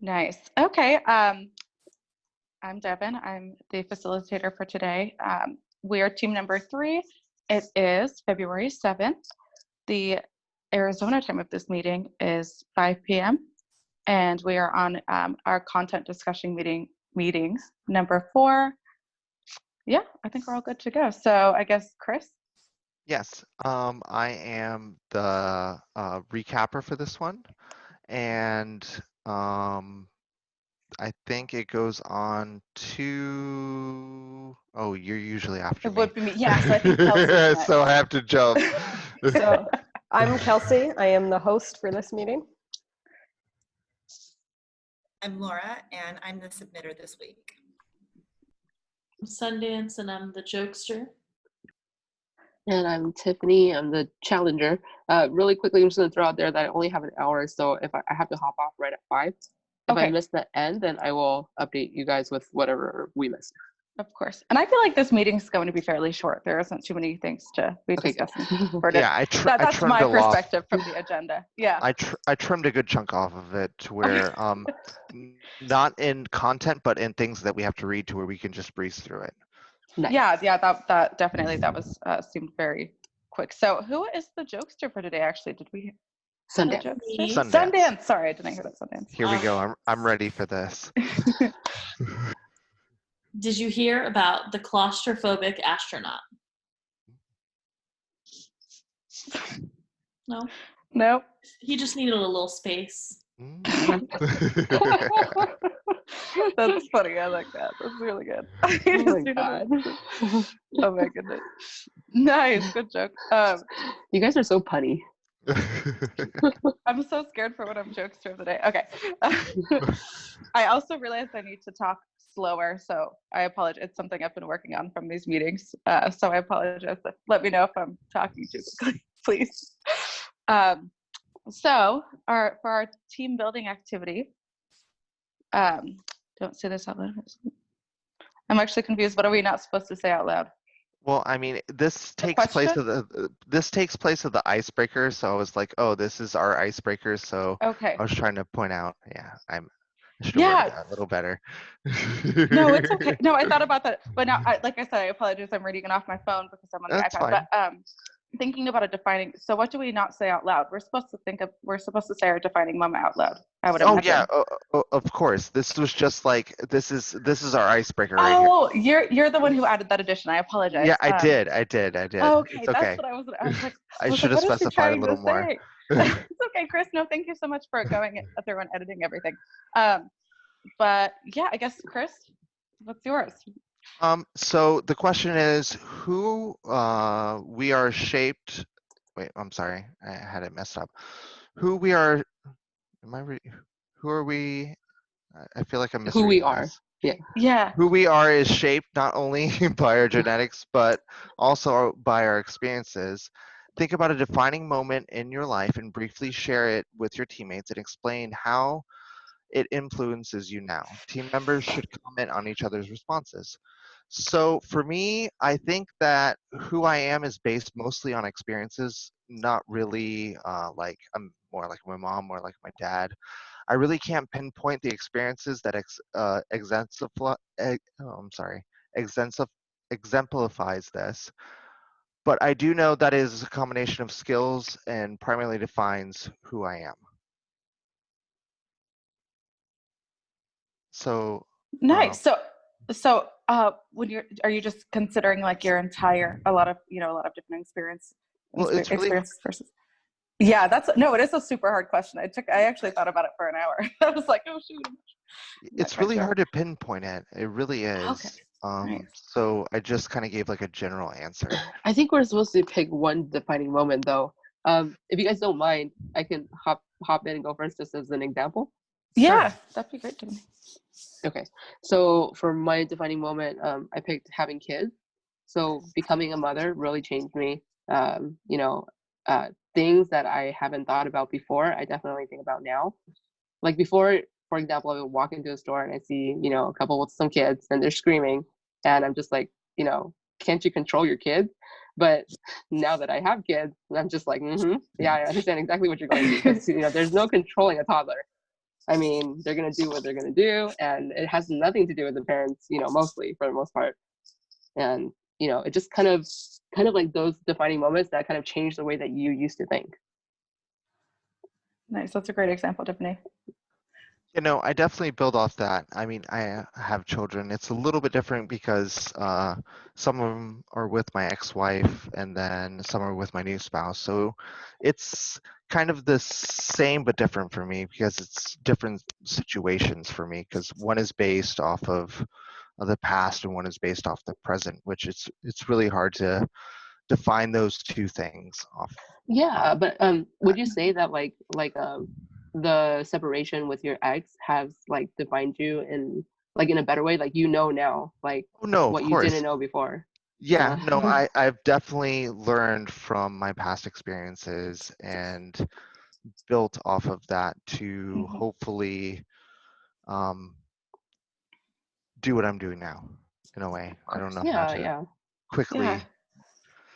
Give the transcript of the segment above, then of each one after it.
Nice. Okay. I'm Devin. I'm the facilitator for today. We are team number 3. It is February 7th. The Arizona time of this meeting is 5 p.m. And we are on our content discussion meetings number 4. Yeah, I think we're all good to go. So I guess, Chris? Yes, I am the recapper for this one, and I think it goes on to. Oh, you're usually after It me, would be me. Yes, I think Kelsey's next. so I have to jump. So I'm Kelsey. I am the host for this meeting. I'm Laura, and I'm the submitter this week. I'm Sundance, and I'm the jokester. And I'm Tiffany. I'm the challenger. Really quickly, I'm just going to throw out there that I only have an hour, so if I have to hop off right at 5. If I miss the end, then I will update you guys with whatever we missed. Of course. And I feel like this meeting's going to be fairly short. There isn't too many things to be discussing. Yeah, that's my perspective from the agenda. Yeah. I trimmed a good chunk off of it to where not in content, but in things that we have to read to where we can just breeze through it. Nice. Yeah, that definitely, that was seemed very quick. So who is the jokester for today, actually? Did we? Sundance. Sundance. Sorry, I didn't hear that. Sundance. Here we go. I'm ready for this. Did you hear about the claustrophobic astronaut? No? Nope. He just needed a little space. That's funny. I like that. That's really good. Oh my God. Oh my goodness. Nice. Good joke. You guys are so punny. I'm so scared for what I'm jokester of the day. Okay. I also realized I need to talk slower, so I apologize. It's something I've been working on from these meetings, so I apologize. Let me know if I'm talking too quickly, please. So for our team building activity, don't say this out loud. I'm actually confused. What are we not supposed to say out loud? Well, I mean, this takes place of the icebreaker. So I was like, oh, this is our icebreaker. So okay. I was trying to point out. Yeah, I should have worded that a little better. No, it's okay. No, I thought about that, but now, like I said, I apologize. I'm reading it off my phone because I'm on the That's iPad. fine. But thinking about a defining. So what do we not say out loud? We're supposed to say our defining moment out loud. I would imagine. Oh yeah, of course. This was just like this is our icebreaker right here. Oh, you're the one who added that addition. I apologize. Yeah, I did. Okay, It's okay. that's what I was like. I should have specified a little more. It's okay, Chris. No, thank you so much for going through and editing everything. But yeah, I guess Chris, what's yours? So the question is who we are shaped. Wait, I'm sorry, I had it messed up. Who we are. Who are we? I feel like I'm missing. Who we are. Yeah. Yeah. Who we are is shaped not only by our genetics, but also by our experiences. Think about a defining moment in your life and briefly share it with your teammates and explain how it influences you now. Team members should comment on each other's responses. So for me, I think that who I am is based mostly on experiences, not really like I'm more like my mom, more like my dad. I really can't pinpoint the experiences that exemplifies this, but I do know that is a combination of skills and primarily defines who I am. So nice. So when are you just considering like your entire a lot of different experience? Well, it's really versus. Yeah, it is a super hard question. I actually thought about it for an hour. I was like, oh shoot. It's really hard to pinpoint it. It really is. Okay. Nice. So I just kind of gave like a general answer. I think we're supposed to pick one defining moment though. If you guys don't mind, I can hop in and go first just as an example. Yeah, that'd be great to me. Okay, so for my defining moment, I picked having kids. So becoming a mother really changed me. Things that I haven't thought about before, I definitely think about now. Like before, for example, I would walk into a store and I see, a couple with some kids and they're screaming. And I'm just like, can't you control your kids? But now that I have kids, I'm just like, yeah, I understand exactly what you're going through. Because, there's no controlling a toddler. I mean, they're gonna do what they're gonna do, and it has nothing to do with the parents, mostly for the most part. And it just kind of like those defining moments that kind of change the way that you used to think. Nice. That's a great example, Tiffany. I definitely build off that. I mean, I have children. It's a little bit different because some of them are with my ex-wife and then some are with my new spouse. So it's kind of the same but different for me because it's different situations for me because one is based off of the past and one is based off the present, which it's really hard to define those two things off. Yeah, but would you say that the separation with your ex has like defined you in in a better way, like now, like Oh, no, what of you didn't course. know before? Yeah, no, I've definitely learned from my past experiences and built off of that to Mhm. hopefully do what I'm doing now in a way. I don't know how Yeah, to yeah. quickly. Yeah.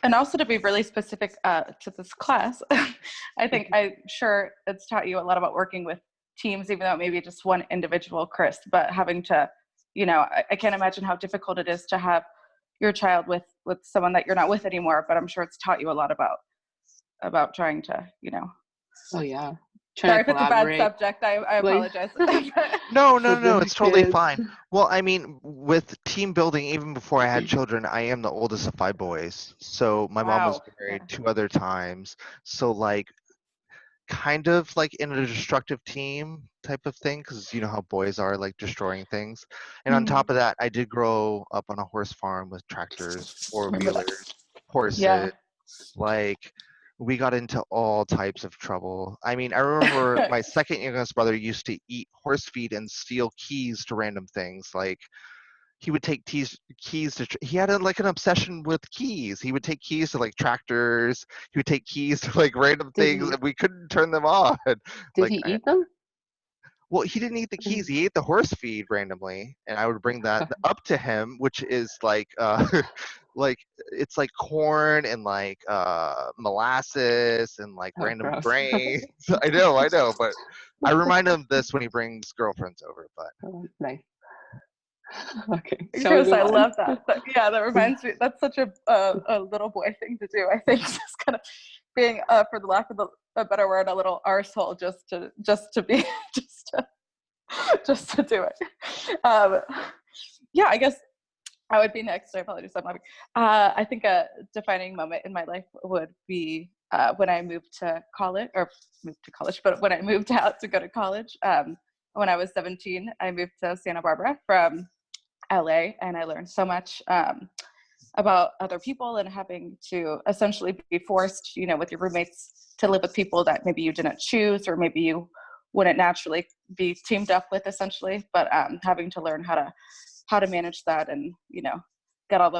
And also to be really specific to this class, I'm sure it's taught you a lot about working with teams, even though it may be just one individual, Chris, but having to, I can't imagine how difficult it is to have your child with someone that you're not with anymore, but I'm sure it's taught you a lot about trying to, Oh yeah. sorry Trying if to it's a bad collaborate. subject, I Like apologize. No, with no, the it's totally kids. fine. Well, I mean, with team building, even before I had children, I am the oldest of 5 boys. So my mom was Wow. married Yeah. 2 other times. So like kind of like in a destructive team type of thing because you know how boys are like destroying things. And on Mhm. top of that, I did grow up on a horse farm with tractors, Remember that. four-wheelers, Yeah. horses. Like we got into all types of trouble. I mean, I remember my second youngest brother used to eat horse feed and steal keys to random things. Like he would take keys to. He had like an obsession with keys. He would take keys to like tractors. He would take keys to like random Did things, he and we couldn't turn them on. did Like he eat them? well, he didn't eat the keys. He ate the horse feed randomly, and I would bring that up to him, which is like, like it's like corn and like molasses and like Oh, random gross. grains. I know, but I remind him of this when he brings girlfriends over. But Oh, nice. Okay, shall we Chris, move I on? love that. Yeah, that reminds me. That's such a little boy thing to do. I think just kind of being, for the lack of a better word, a little arsehole just to be just to just to do it. Yeah, I guess I would be next. I apologize, I'm laughing. I think a defining moment in my life would be when I moved to college, but when I moved out to go to college. When I was 17, I moved to Santa Barbara from LA, and I learned so much about other people and having to essentially be forced, with your roommates to live with people that maybe you didn't choose or maybe you wouldn't naturally be teamed up with, essentially. But having to learn how to manage that and get all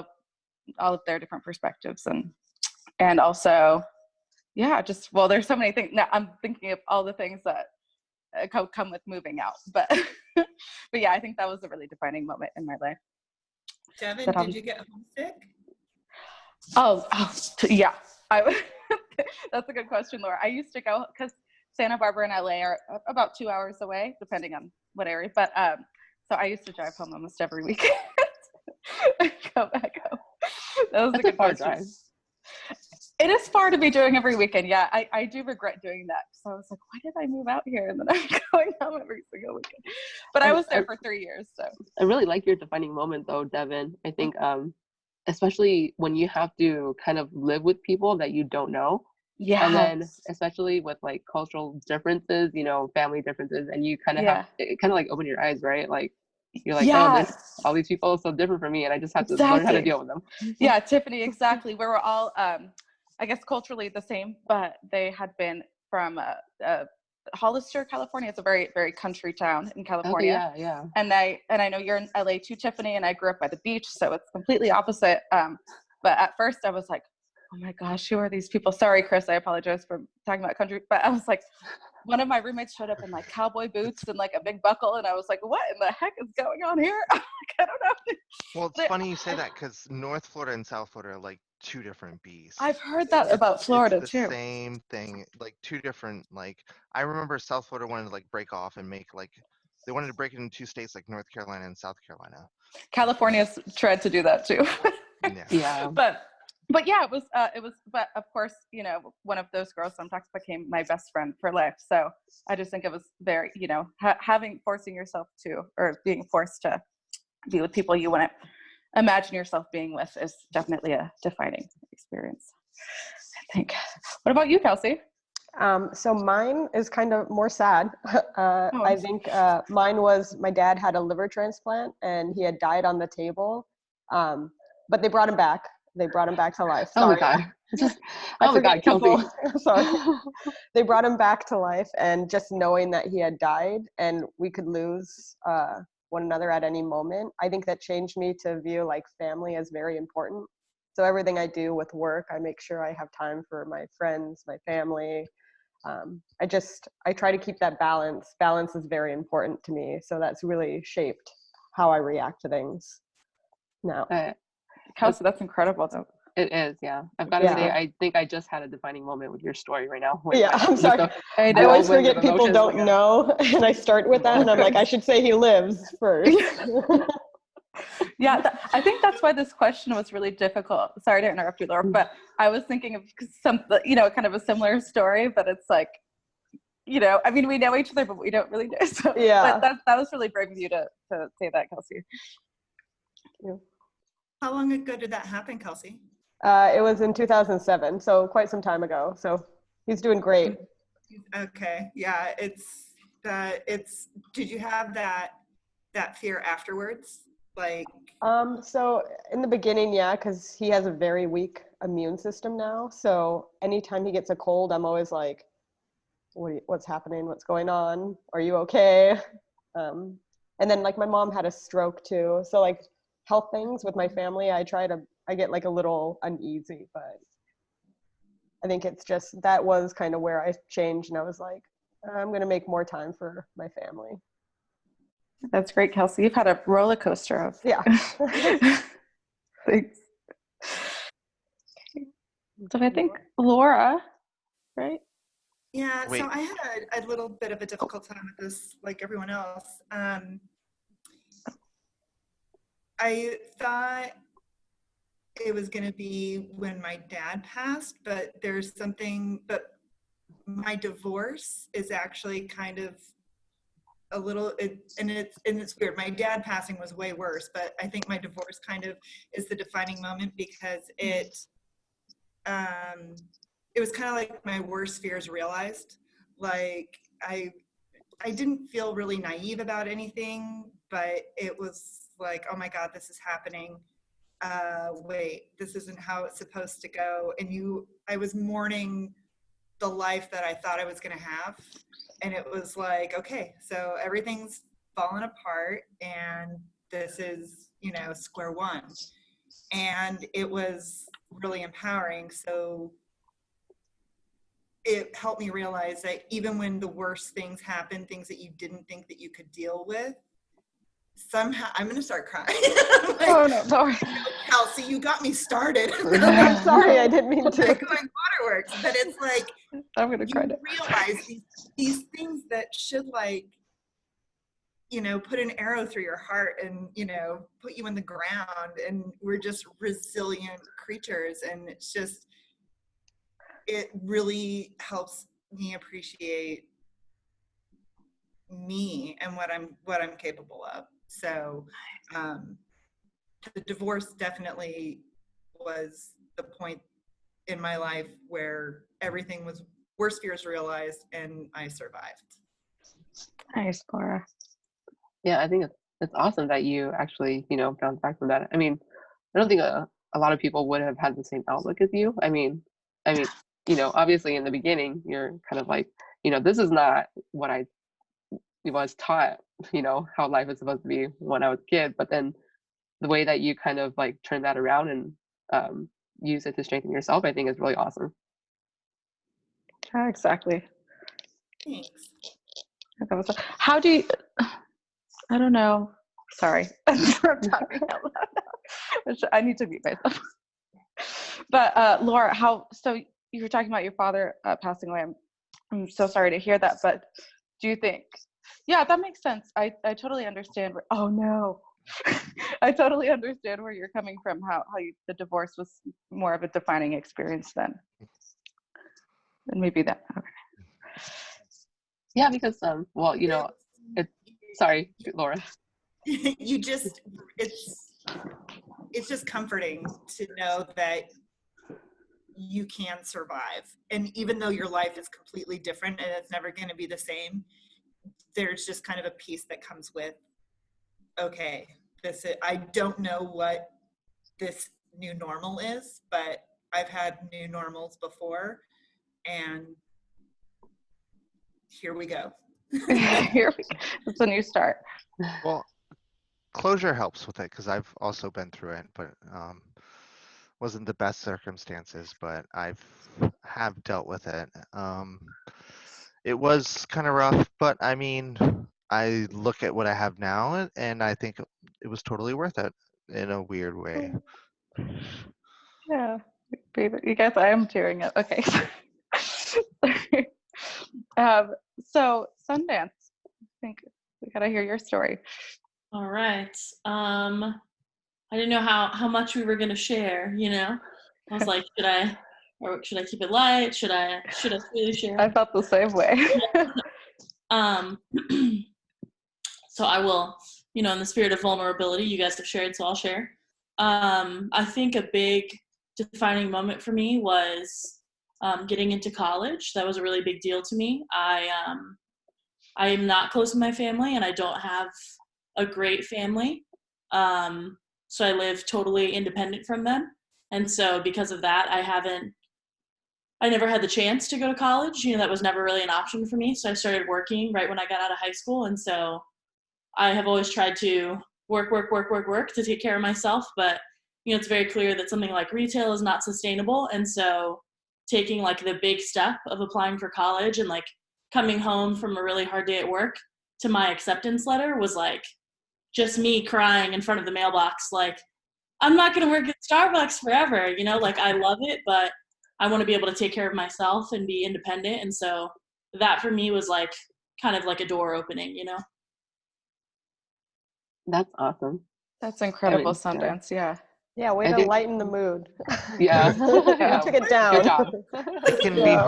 of their different perspectives and also there's so many things now. I'm thinking of all the things that come with moving out, but but yeah, I think that was a really defining moment in my life. Devin, That did you get homesick? Yeah. That's a good question, Laura. I used to go because Santa Barbara and LA are about 2 hours away, depending on what area. But so I used to drive home almost every weekend and go back home. That was That's a a good far question. drive. It is far to be doing every weekend. Yeah, I do regret doing that. So I was like, why did I move out here? And then I'm going home every single weekend. But I was there for 3 years. So I really like your defining moment though, Devin. I think especially when you have to kind of live with people that you don't know. yeah. And then especially with like cultural differences, family differences, and you kind of have Yeah. it kind of like open your eyes, right? Like you're like, oh, Yeah. all these people are so different from me, and I just have to learn how to Exactly. deal with them. Yeah, Tiffany, exactly. We were all, I guess, culturally the same, but they had been from Hollister, California. It's a very, very country town in Okay, California. yeah. And I know you're in LA too, Tiffany, and I grew up by the beach, so it's completely opposite. But at first I was like, oh my gosh, who are these people? Sorry, Chris, I apologize for talking about country, but I was like, one of my roommates showed up in like cowboy boots and like a big buckle, and I was like, what in the heck is going on here? I don't know. well, it's But funny you say that because North Florida and South Florida are like two different beasts. I've heard that It's- about Florida it's the too. same thing, like two different, like, I remember South Florida wanted to like break off and make like, they wanted to break it in two states like North Carolina and South Carolina. California's tried to do that too. Yeah. Yeah. But yeah, it was, but of course, you know, one of those girls sometimes became my best friend for life. So I just think it was very, you know, forcing yourself to, or being forced to be with people you wouldn't imagine yourself being with is definitely a defining experience, I think. What about you, Kelsey? So mine is kind of more sad. I think mine was, my dad had a liver transplant and he had died on the table, but they brought him back. They brought him back to life. Oh my Sorry. God. I Oh my God, forget people. Kelsey. Sorry. They brought him back to life, and just knowing that he had died and we could lose one another at any moment, I think that changed me to view like family as very important. So everything I do with work, I make sure I have time for my friends, my family. I try to keep that balance. Balance is very important to me. So that's really shaped how I react to things now. Kelsey, that's incredible though. It is, yeah. I've got to Yeah. say, I think I just had a defining moment with your story right now. with, Yeah, like, I'm just sorry. the I I always whirlwind forget of people emotions, don't like, know, and I start with that, and I'm like, I should say he lives first. Yeah, I think that's why this question was really difficult. Sorry to interrupt you, Laura, but I was thinking of some, you know, kind of a similar story, but it's like, you know, I mean, we know each other, but we don't really know. So, Yeah. but that was really brave of you to say that, Kelsey. How long ago did that happen, Kelsey? It was in 2007, so quite some time ago. So he's doing great. Okay, yeah, did you have that fear afterwards? Like, So in the beginning, yeah, because he has a very weak immune system now. So anytime he gets a cold, I'm always like, what's happening? What's going on? Are you okay? And then like my mom had a stroke too. So like health things with my family, I get like a little uneasy, but I think it's just, that was kind of where I changed, and I was like, I'm going to make more time for my family. That's great, Kelsey. You've had a roller coaster of Yeah. things. So I think Laura, right? yeah, Wait. so I had a little bit of a difficult time with this, like everyone else. I thought it was going to be when my dad passed, but my divorce is actually kind of a little, and it's weird. My dad passing was way worse, but I think my divorce kind of is the defining moment, because it was kind of like my worst fears realized. Like I didn't feel really naive about anything, but it was like, oh my God, this is happening. Wait, this isn't how it's supposed to go. And I was mourning the life that I thought I was going to have. And it was like, okay, so everything's fallen apart and this is, square one. And it was really empowering. So it helped me realize that even when the worst things happen, things that you didn't think that you could deal with, somehow, I'm going to start crying. Like, Oh no, sorry. Kelsey, you got me started. I'm sorry, I didn't mean to. Like going waterworks, but it's like, I'm gonna cry you now. realize these things that should, like, put an arrow through your heart and, put you in the ground, and we're just resilient creatures. And it's just, it really helps me appreciate me and what I'm capable of. So the divorce definitely was the point in my life where everything was worst fears realized and I survived. Nice, Laura. Yeah, I think it's awesome that you actually, bounced back from that. I mean, I don't think a lot of people would have had the same outlook as you. I mean, obviously in the beginning, you're kind of like, this is not what I was taught, how life is supposed to be when I was a kid. But then the way that you kind of like turn that around and use it to strengthen yourself, I think is really awesome. Yeah, exactly. Thanks. How do you, I don't know. Sorry. I'm talking out loud. I need to mute myself. But Laura, so you were talking about your father passing away. I'm so sorry to hear that, but do you think, yeah, that makes sense. I totally understand oh no. I totally understand where you're coming from, how the divorce was more of a defining experience then. And maybe that, okay. Yeah, because well, you know, sorry, Laura. You just, it's just comforting to know that you can survive. And even though your life is completely different and it's never going to be the same, there's just kind of a peace that comes with, okay, I don't know what this new normal is, but I've had new normals before, and here we go. It's a new start. Well, closure helps with it because I've also been through it, but wasn't the best circumstances, but have dealt with it. It was kind of rough, but I mean, I look at what I have now and I think it was totally worth it in a weird way. Yeah, baby. You guys, I am tearing up. Okay. So Sundance, I think we gotta hear your story. All right. I didn't know how much we were gonna share, you know. I was like, should I keep it light? Should I really share? I felt the same way. So I will, you know, in the spirit of vulnerability, you guys have shared, so I'll share. I think a big defining moment for me was getting into college. That was a really big deal to me. I am not close to my family, and I don't have a great family. So I live totally independent from them. And so because of that, I never had the chance to go to college. You know, that was never really an option for me. So I started working right when I got out of high school. And so I have always tried to work to take care of myself. But, you know, it's very clear that something like retail is not sustainable. And so taking like the big step of applying for college and like coming home from a really hard day at work to my acceptance letter was like just me crying in front of the mailbox. Like, I'm not going to work at Starbucks forever. You know, like I love it, but I want to be able to take care of myself and be independent. And so that for me was like kind of like a door opening, you know? That's awesome. That's incredible, I mean, yeah. Sundance. Yeah. Yeah, way I to think- lighten the mood. Yeah. You Yeah. took it down. Good job. It can be Yeah.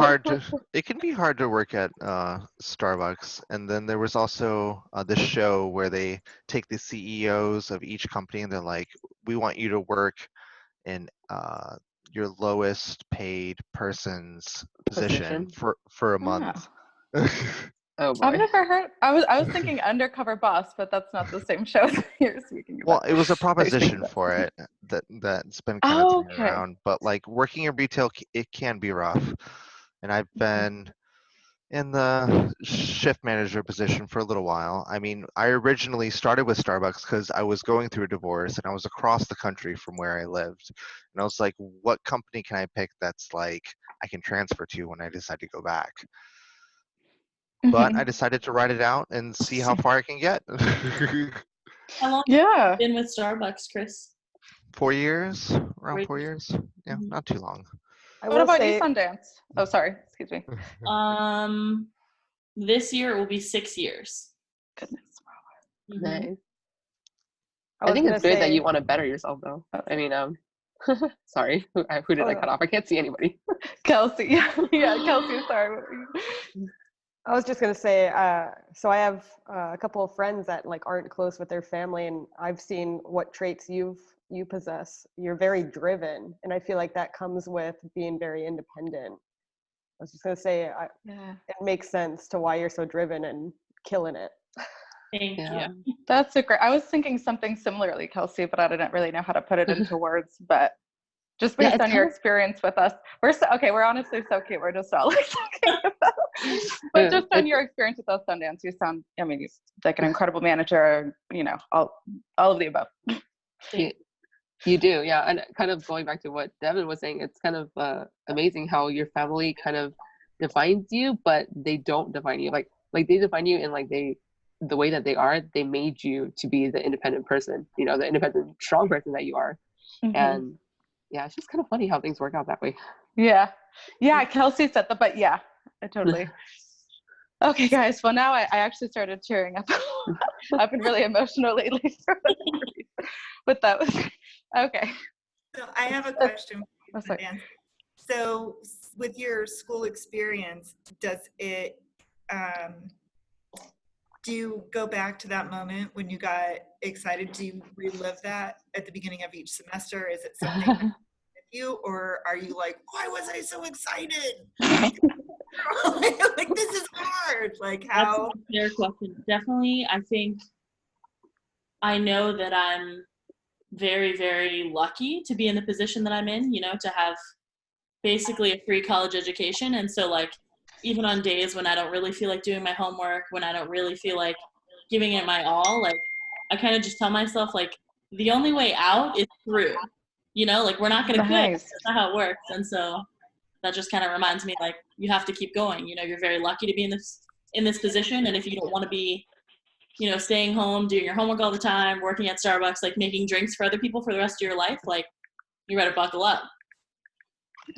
hard to work at Starbucks. And then there was also this show where they take the CEOs of each company and they're like, we want you to work in your lowest paid person's position for a month. Oh I've boy. never heard. I was thinking Undercover Boss, but that's not the same show that you're speaking Well, about. it was a that you're speaking proposition about. for it that's been kind of Oh, thrown okay. around. But like working in retail, it can be rough. And I've been in the shift manager position for a little while. I mean, I originally started with Starbucks because I was going through a divorce and I was across the country from where I lived. And I was like, what company can I pick that's like I can transfer to when I decide to go back? But Mhm. I decided to write it out and see how far I can get. How long Yeah. have you been with Starbucks, Chris? 4 years, around 4 4 years. Yeah, Mhm. not too long. I What will about say, you, Sundance? Oh, sorry. Excuse me. This year it will be 6 years. Goodness. Mhm. Nice. I I was think gonna it's good that say, you want to better yourself, though. I mean, sorry, who did Oh, I no. cut off? I can't see anybody. Kelsey. Yeah, Kelsey. Sorry. I was just gonna say, so I have a couple of friends that like aren't close with their family, and I've seen what traits you possess. You're very driven, and I feel like that comes with being very independent. I was just gonna say, Yeah. it makes sense to why you're so driven and killing it. Thank Yeah. you. That's a great. I was thinking something similarly, Kelsey, but I didn't really know how to put it into words. But just Yeah, based it's on your kind of- experience with us, okay. We're honestly so cute. We're just all like talking about. But Yeah, just on it's- your experience with us, Sundance, you sound. I mean, you're like an incredible manager. You know, all of the above. You, you do, yeah. And kind of going back to what Devin was saying, it's kind of amazing how your family kind of defines you, but they don't define you. Like they define you in like the way that they are. They made you to be the independent person, you know, the independent, strong person that you are. Mhm. And yeah, it's just kind of funny how things work out that way. Yeah. Yeah, Kelsey said that, but yeah, I totally. Okay, guys. Well, now I actually started tearing up. I've been really emotional lately. But that was okay. So I have a question Oh, for you, sorry. Dan. So with your school experience, does it, do you go back to that moment when you got excited? Do you relive that at the beginning of each semester? Is it something that with you, or are you like, why was I so excited? Like, this is hard. Like, how? That's a fair question. Definitely, I think I know that I'm very, very lucky to be in the position that I'm in, to have basically a free college education. And so, like, even on days when I don't really feel like doing my homework, when I don't really feel like giving it my all, like, I kind of just tell myself, like, the only way out is through, like, we're not going to quit. Nice. That's not how it works. And so that just kind of reminds me, like, you have to keep going. You're very lucky to be in this position. And if you don't want to be, staying home, doing your homework all the time, working at Starbucks, like making drinks for other people for the rest of your life, like, you better buckle up.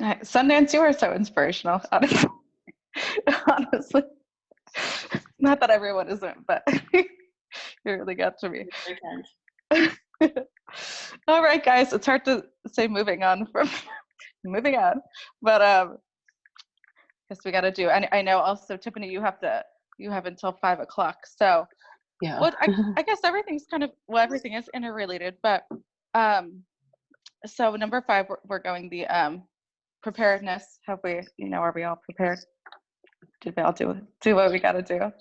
Sundance, you are so inspirational, honestly. Honestly. Not that everyone isn't, but you really got to me. Very kind. All right, guys, it's hard to say moving on from moving on, but guess we got to do. I know also, Tiffany, you have until 5 o'clock. So, Yeah. well, I guess everything's everything is interrelated, but so number 5, we're going the preparedness. Have we, are we all prepared? Did we all do what we got to do?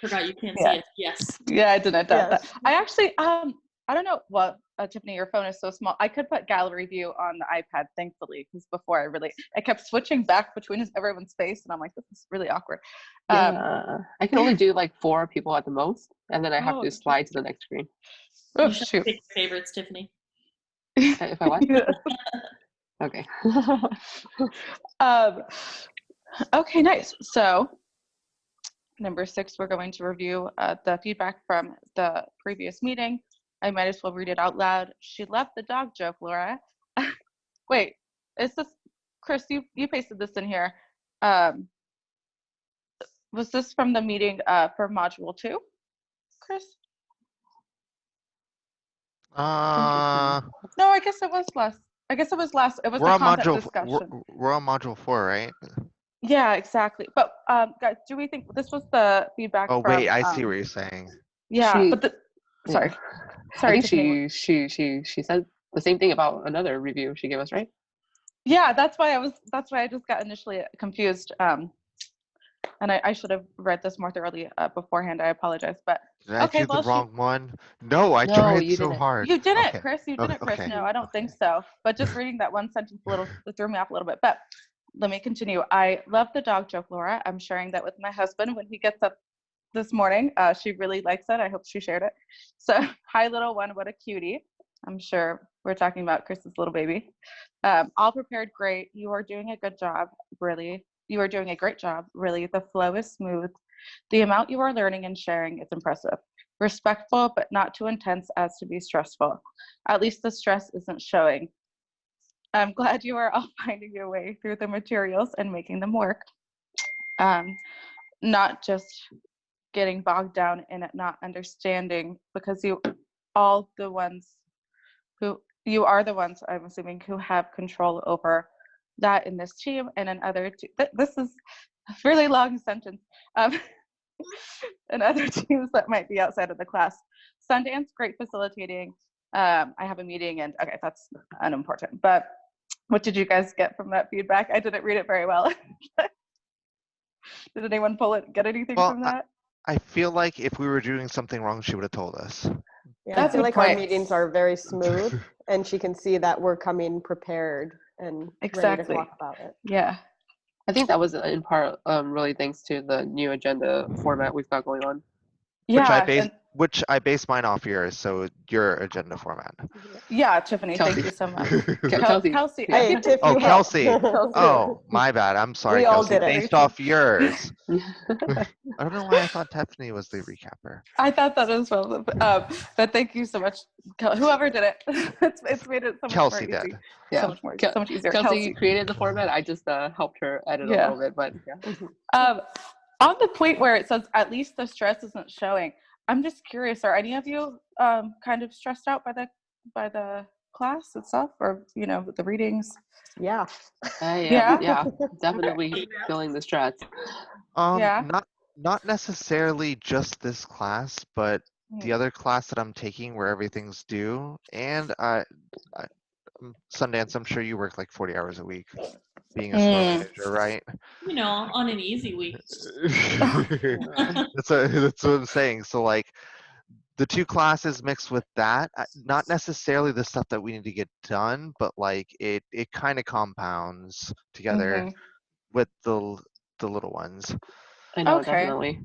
Forgot you can't Yeah. see it. Yes. Yeah, I didn't doubt Yes. that. I actually, I don't know. Well, Tiffany, your phone is so small. I could put gallery view on the iPad, thankfully, because before I kept switching back between everyone's face, and I'm like, this is really awkward. Yeah. I can only do like 4 people at the most, and then I have Oh, to slide to the next screen. Oh, You should shoot. pick favorites, Tiffany. If I what? Yeah. Okay. Okay, nice. So number 6, we're going to review the feedback from the previous meeting. I might as well read it out loud. She loved the dog joke, Laura. Wait, is this, Chris, you pasted this in here. Was this from the meeting for module 2, Chris? No, I guess it was last. It was We're the on content module. discussion. We're on module 4, right? Yeah, exactly. But guys, do we think this was the feedback Oh from? wait, I see what you're saying. Yeah, She- but sorry, Yeah. sorry. I Tiffany. think she said the same thing about another review she gave us, right? Yeah, that's why I just got initially confused. And I should have read this more thoroughly beforehand. I apologize, but Did I okay, do the well, wrong one? No, I No, tried you so didn't. hard. you didn't, Okay. Chris. You didn't, Chris. Okay. No, I don't think so. But just reading that one sentence it threw me off a little bit. But let me continue. I love the dog joke, Laura. I'm sharing that with my husband when he gets up this morning. She really likes it. I hope she shared it. So, hi, little one. What a cutie. I'm sure we're talking about Chris's little baby. All prepared, great. You are doing a good job, really. You are doing a great job, really. The flow is smooth. The amount you are learning and sharing is impressive. Respectful, but not too intense as to be stressful. At least the stress isn't showing. I'm glad you are all finding your way through the materials and making them work. Not just getting bogged down in it, not understanding, because you are the ones, I'm assuming, who have control over that in this team and in other this is a really long sentence. And other teams that might be outside of the class. Sundance, great facilitating. I have a meeting and okay, that's unimportant. But what did you guys get from that feedback? I didn't read it very well. Did anyone get anything Well, from that? I feel like if we were doing something wrong, she would have told us. Yeah, That's I feel a like point. our meetings are very smooth, and she can see that we're coming prepared and ready to Exactly. talk about it. Yeah. I think that was in part really thanks to the new agenda format we've got going on. Yeah, and which I base mine off yours, so your agenda format. yeah, Tiffany, thank Kelsey. you so much. Kelsey. Kelsey. Hey, Tiff, Oh, you helped. Kelsey. Oh, my bad. I'm sorry, We all Kelsey. did it. Based off yours. I don't know why I thought Tiffany was the recapper. I thought that as well, but thank you so much, whoever did it. It's made it so much Kelsey more easy, did. Yeah. so much easier. Kelsey created the format. I just helped her edit a Yeah. little bit, but yeah. On the point where it says at least the stress isn't showing, I'm just curious, are any of you kind of stressed out by the class itself, or the readings? Yeah. I am, Yeah? yeah, definitely feeling the stress. Yeah. Not necessarily just this class, but the other class that I'm taking where everything's due, and Sundance, I'm sure you work like 40 hours a week being a store manager, right? On an easy week. That's what I'm saying. So like the two classes mixed with that, not necessarily the stuff that we need to get done, but like it kind of compounds together with the little ones. I know, Okay. definitely.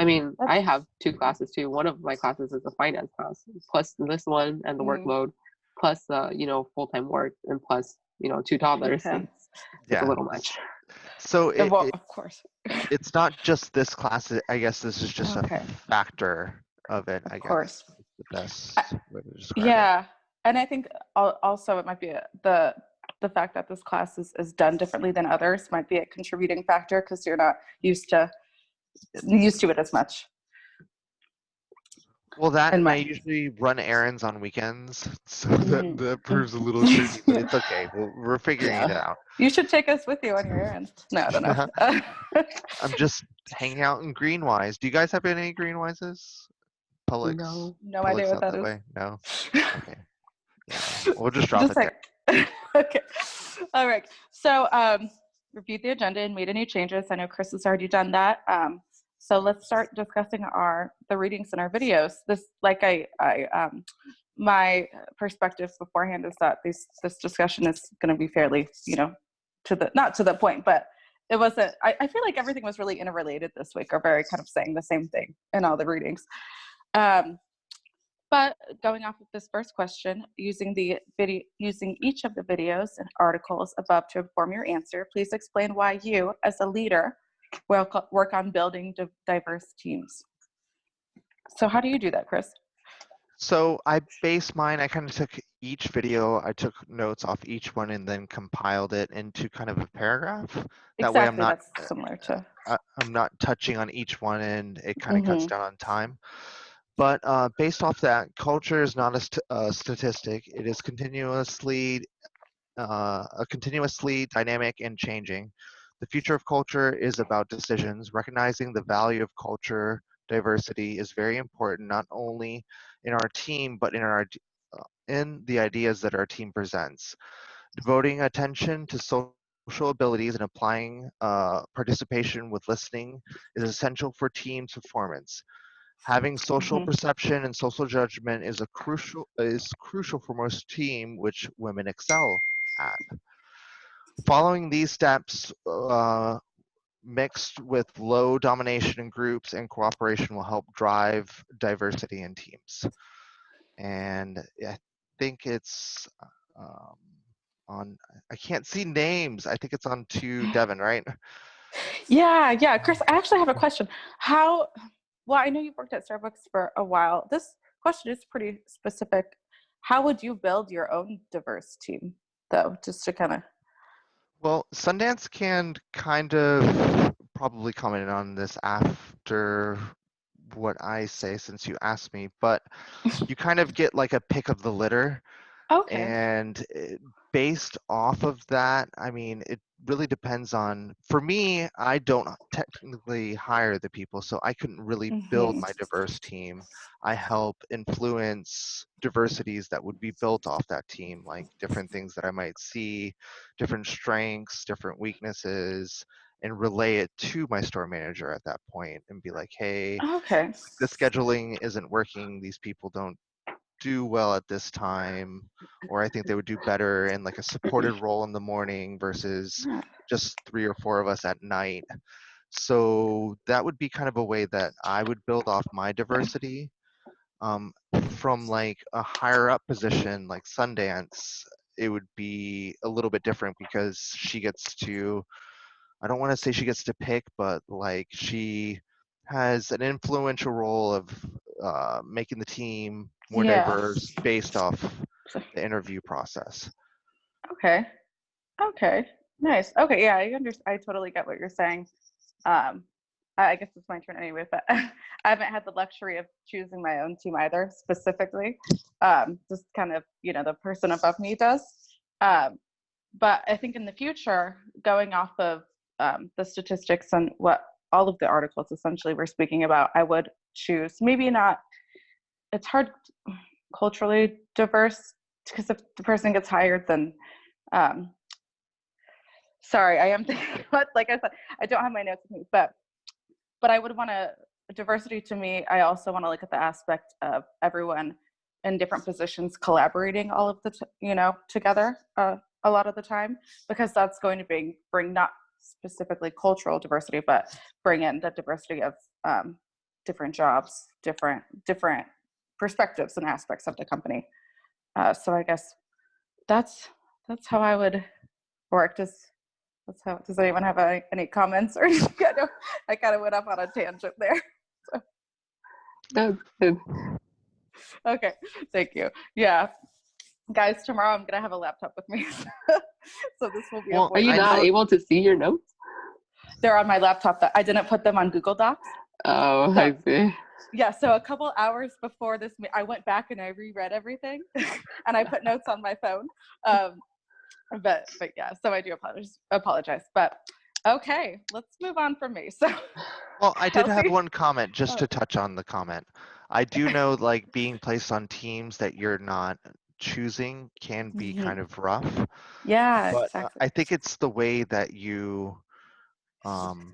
I mean, I have two classes too. One of my classes is a finance class, plus this one and the workload, plus full-time work, and plus two toddlers. Okay. It's a little much. So Of course. it's not just this class. I guess this is just Okay. a factor of it. I Of guess course. the best way to describe it. Yeah, and I think also it might be the fact that this class is done differently than others might be a contributing factor, because you're not used to it as much. Well, that and I my- usually run errands on weekends, so that proves a little tricky, but it's okay. We're figuring it out. You should take us with you on your errands. No, I don't know. I'm just hanging out in Greenwise. Do you guys have any Greenwises? Publix? No Publix idea what out that that is. way? No? Okay. Yeah, we'll just drop it there. Okay. All right. So reviewed the agenda and made any changes. I know Chris has already done that. So let's start discussing the readings in our videos. This, like my perspective beforehand is that this discussion is going to be fairly, not to the point, but it wasn't. I feel like everything was really interrelated this week, or very kind of saying the same thing in all the readings. But going off of this first question, using each of the videos and articles above to inform your answer, please explain why you, as a leader, will work on building diverse teams. So how do you do that, Chris? So I based mine, I kind of took each video, I took notes off each one and then compiled it into kind of a paragraph. That way I'm not, that's similar to. I'm not touching on each one, and it kind of cuts down on time. But based off that, culture is not a statistic. It is continuously dynamic and changing. The future of culture is about decisions. Recognizing the value of culture diversity is very important, not only in our team, but in the ideas that our team presents. Devoting attention to social abilities and applying participation with listening is essential for team performance. Having social perception and social judgment is crucial for most team, which women excel at. Following these steps, mixed with low domination in groups and cooperation, will help drive diversity in teams. And I think it's on. I can't see names. I think it's on to Devin, right? Yeah, Chris. I actually have a question. Well, I know you've worked at Starbucks for a while. This question is pretty specific. How would you build your own diverse team, though, just to kind of... Well, Sundance can kind of probably comment on this after what I say, since you asked me, but you kind of get like a pick of the litter. Okay. And based off of that, I mean, it really depends on, for me, I don't technically hire the people, so I couldn't really build my diverse team. I help influence diversities that would be built off that team, like different things that I might see, different strengths, different weaknesses, and relay it to my store manager at that point and be like, hey, the scheduling isn't working. These people don't do well at this time, or I think they would do better in like a supported role in the morning versus just 3 or 4 of us at night. So that would be kind of a way that I would build off my diversity. From like a higher up position like Sundance, it would be a little bit different because she gets to, I don't want to say she gets to pick, but like she has an influential role of making the team more Yeah. diverse based off the interview process. Okay. Okay. Nice. Okay. Yeah, I totally get what you're saying. I guess it's my turn anyway, but I haven't had the luxury of choosing my own team either specifically. Just kind of, the person above me does. But I think in the future, going off of the statistics and what all of the articles essentially were speaking about, I would choose maybe not, it's hard culturally diverse, because if the person gets hired, then sorry, I am thinking, but like I said, I don't have my notes with me, but I would want diversity to me. I also want to look at the aspect of everyone in different positions collaborating all of the, together a lot of the time, because that's going to bring not specifically cultural diversity, but bring in the diversity of different jobs, different perspectives and aspects of the company. So I guess that's how I would work. Does anyone have any comments or anything? I kind of went up on a tangent there. That's good. Okay, thank you. Yeah, guys, tomorrow I'm gonna have a laptop with me, so this will be. Well, Are you I not know- able to see your notes? They're on my laptop. That I didn't put them on Google Docs. Oh, So- I see. Yeah, so a couple hours before this, I went back and I reread everything, and I put notes on my phone. But yeah, so I do apologize. But okay, let's move on from me. So. Well, I did have Kelsey? one comment just Oh. to touch on the comment. I do know like being placed on teams that you're not choosing can be Mhm. kind of rough, Yeah, but exactly. I think it's the way that you Kind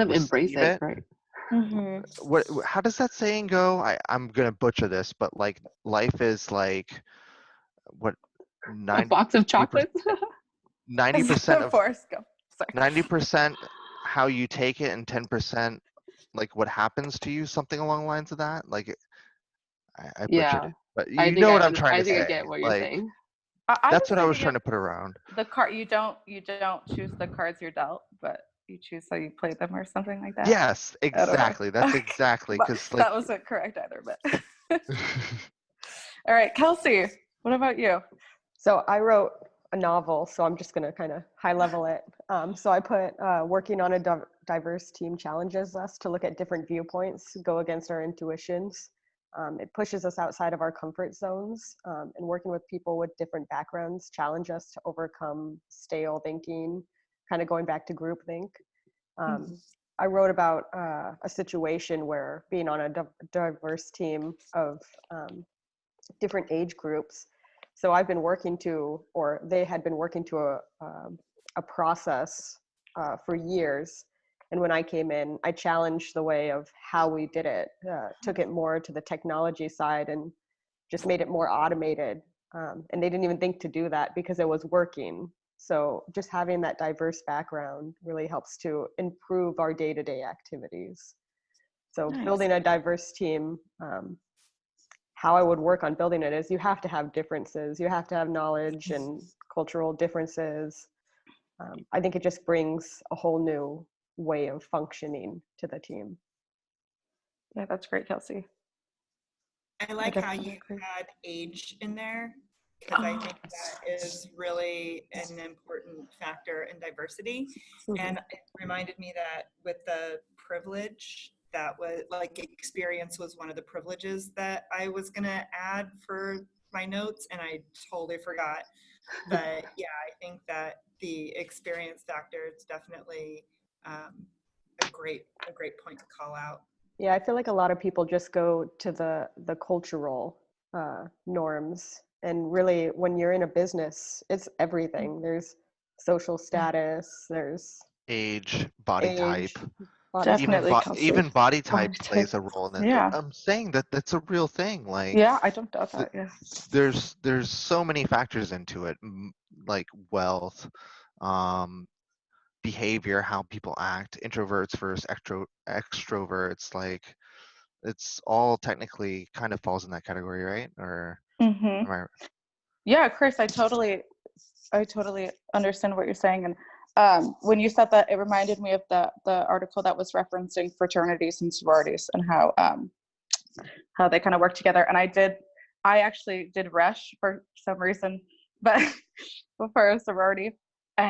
of embrace receive it, right? Mm-hmm. How does that saying go? I'm gonna butcher this, but like life is like what A 90 box of chocolates? 90% of Forrest Gump. Sorry. 90% how you take it and 10% like what happens to you, something along the lines of that. Like I butchered Yeah. it, but I you think know what I'm trying I to think say. I get what you're Like saying. I that's what I was thinking trying to of put around. the card. You don't choose the cards you're dealt, but you choose how you play them, or something like that. Yes, I don't know. exactly. That's Okay. exactly But because like that wasn't correct either. But all right, Kelsey, what about you? So I wrote a novel, so I'm just going to kind of high level it. So I put working on a diverse team challenges us to look at different viewpoints, go against our intuitions. It pushes us outside of our comfort zones, and working with people with different backgrounds challenge us to overcome stale thinking, kind of going back to groupthink. I wrote about a situation where being on a diverse team of different age groups. So I've been working to, or they had been working to a process for years. And when I came in, I challenged the way of how we did it, took it more to the technology side and just made it more automated. And they didn't even think to do that because it was working. So just having that diverse background really helps to improve our day-to-day activities. So Nice. building a diverse team, how I would work on building it is you have to have differences. You have to have knowledge and cultural differences. I think it just brings a whole new way of functioning to the team. Yeah, that's great, Kelsey. I like how definitely you agree. had age in there, because I Oh, think that is really an important factor in diversity. Mhm. And it reminded me that with the privilege, that was like experience was one of the privileges that I was going to add for my notes, and I totally forgot. But yeah, I think that the experience factor is definitely a great point to call out. Yeah, I feel like a lot of people just go to the cultural norms, and really, when you're in a business, it's everything. There's social status, there's age, body type, age, body Definitely, type. Kelsey. even body type Body plays a type. role in it. Yeah. I'm saying that that's a real thing. Like Yeah, I don't doubt that. Yeah. there's so many factors into it, like wealth, behavior, how people act, introverts versus extroverts, like it's all technically kind of falls in that category, right? Or Hmm. am I? Yeah, Chris, I totally understand what you're saying. And when you said that, it reminded me of the article that was referencing fraternities and sororities and how they kind of work together. And I actually did Resh for some reason, but for a sorority.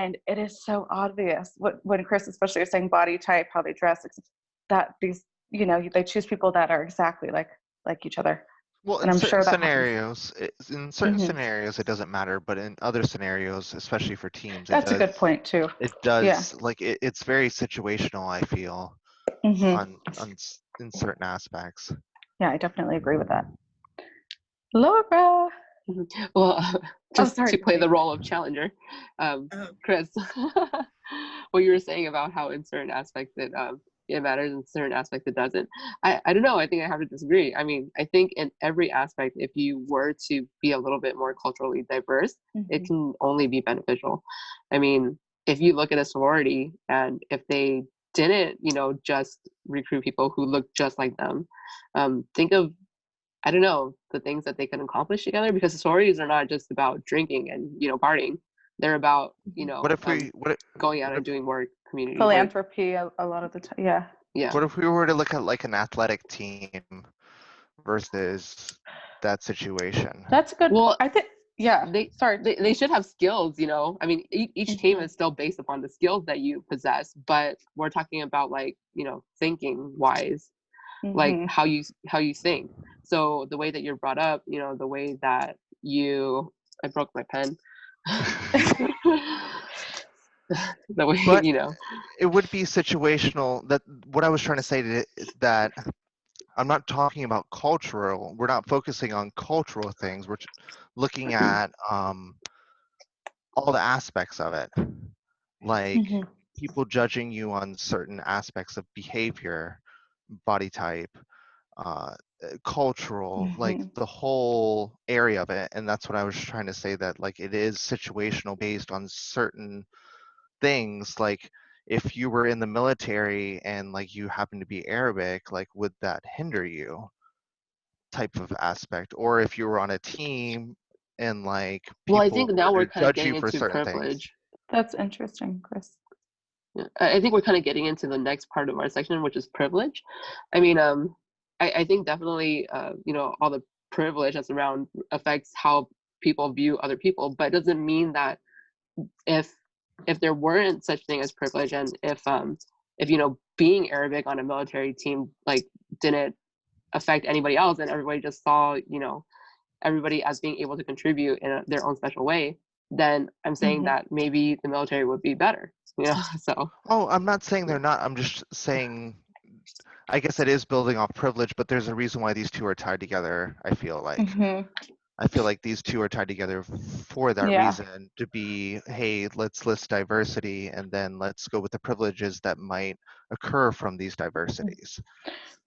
And it is so obvious when Chris especially is saying body type, how they dress, that these, they choose people that are exactly like each other. Well, And in I'm certain sure that happens. scenarios, in certain Mhm. scenarios, it doesn't matter, but in other scenarios, especially for teams, That's a good point too. It Yeah. does. Like it's very situational, I feel, Hmm. in certain aspects. Yeah, I definitely agree with that. Laura. Well, just sorry, to play the Tiffany. role of challenger, Oh. Chris, what you were saying about how in certain aspects it matters, in certain aspects it doesn't. I don't know. I think I have to disagree. I mean, I think in every aspect, if you were to be a little bit more culturally diverse, it Mhm. can only be beneficial. I mean, if you look at a sorority and if they didn't, just recruit people who look just like them, think of, I don't know, the things that they can accomplish together, because the sororities are not just about drinking and, partying. They're about, What if we going out what and if, doing work, community work. Philanthropy a lot of the time. Yeah. Yeah. what if we were to look at like an athletic team versus that situation? That's a good Well, I think, yeah. They, Sorry. they should have skills, I mean, each team Mhm. is still based upon the skills that you possess, but we're talking about like, thinking wise, like Mhm. how you think. So the way that you're brought up, the way that I broke my pen. The way, But it would be situational. That what I was trying to say that I'm not talking about cultural. We're not focusing on cultural things. We're looking at all the aspects of it, like Mhm. people judging you on certain aspects of behavior, body type, cultural, like Mhm. the whole area of it. And that's what I was trying to say, that like it is situational based on certain things. Like if you were in the military and like you happen to be Arabic, like would that hinder you, type of aspect? Or if you were on a team and like well, I people think were now we're to kind of judge you getting for into certain things. privilege. That's interesting, Chris. Yeah, I think we're kind of getting into the next part of our section, which is privilege. I mean, I think definitely, all the privilege that's around affects how people view other people, but it doesn't mean that if there weren't such thing as privilege, and if being Arabic on a military team like didn't affect anybody else, and everybody just saw everybody as being able to contribute in their own special way, then I'm saying Mhm. that maybe the military would be better. So Oh, I'm not saying they're not. I'm just saying, I guess it is building off privilege, but there's a reason why these two are tied together. I feel like these two are tied together for that Yeah. reason, to be, hey, let's list diversity and then let's go with the privileges that might occur from these diversities.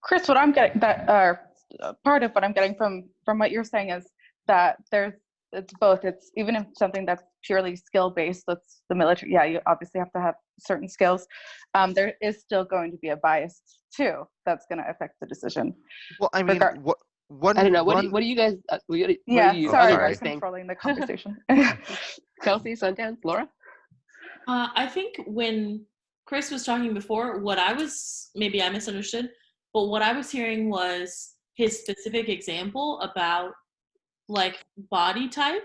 Chris, what I'm getting part of what I'm getting from what you're saying is that it's both. It's even if something that's purely skill based, that's the military. Yeah, you obviously have to have certain skills. There is still going to be a bias too that's going to affect the decision. Well, I mean, I don't know. What do you guys? What do Yeah, you sorry, other I'm guys think? controlling the conversation. Kelsey, Sundance, Laura. I think when Chris was talking before, what I misunderstood, but what I was hearing was his specific example about like body type.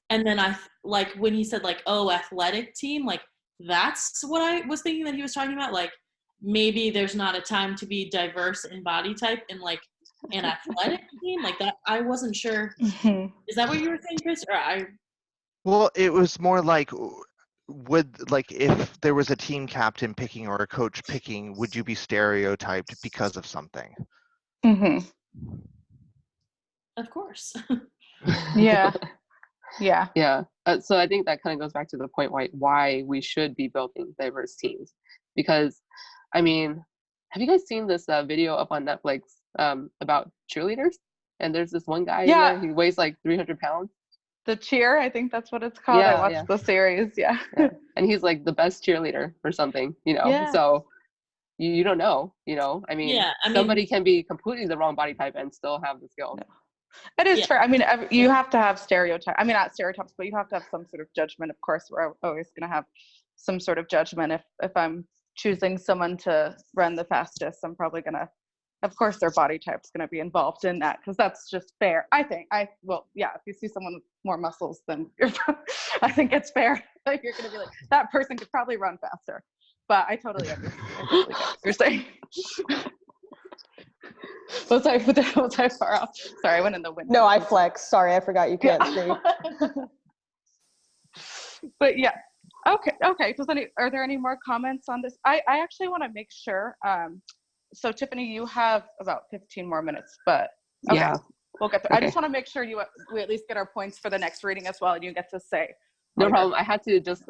And then like when he said like, oh, athletic team, like that's what I was thinking that he was talking about. Like maybe there's not a time to be diverse in body type in like an athletic team like that. I wasn't sure. Mhm. Is that what you were saying, Chris? Or well, it was more like, would, like, if there was a team captain picking or a coach picking, would you be stereotyped because of something? Mhm. Of course. Yeah. Yeah. Yeah. So I think that kind of goes back to the point why we should be building diverse teams, because, I mean, have you guys seen this video up on Netflix about cheerleaders? And there's this one guy in Yeah. there. He weighs like 300 pounds. The Cheer, I think that's what it's called. I Yeah, watched yeah. the series. Yeah. Yeah. And he's like the best cheerleader or something, Yeah. So you don't know, I mean, Yeah, I mean- somebody can be completely the wrong body type and still have the skill. It is Yeah. fair. I mean, you have to have stereotypes. I mean, not stereotypes, but you have to have some sort of judgment. Of course, we're always going to have some sort of judgment. If I'm choosing someone to run the fastest, I'm probably going to, of course, their body type's going to be involved in that because that's just fair. I think. Well, yeah. If you see someone with more muscles, then I think it's fair. Like you're going to be like, that person could probably run faster. But I totally understand. I totally get what you're saying. Was I far off? Sorry, I went in the window. No, I flex. Sorry, I forgot you can't see. But yeah, okay. Are there any more comments on this? I actually want to make sure. So Tiffany, you have about 15 more minutes, but okay, Yeah. we'll get there. I Okay. just want to make sure we at least get our points for the next reading as well, and you get to say. No problem. I had to just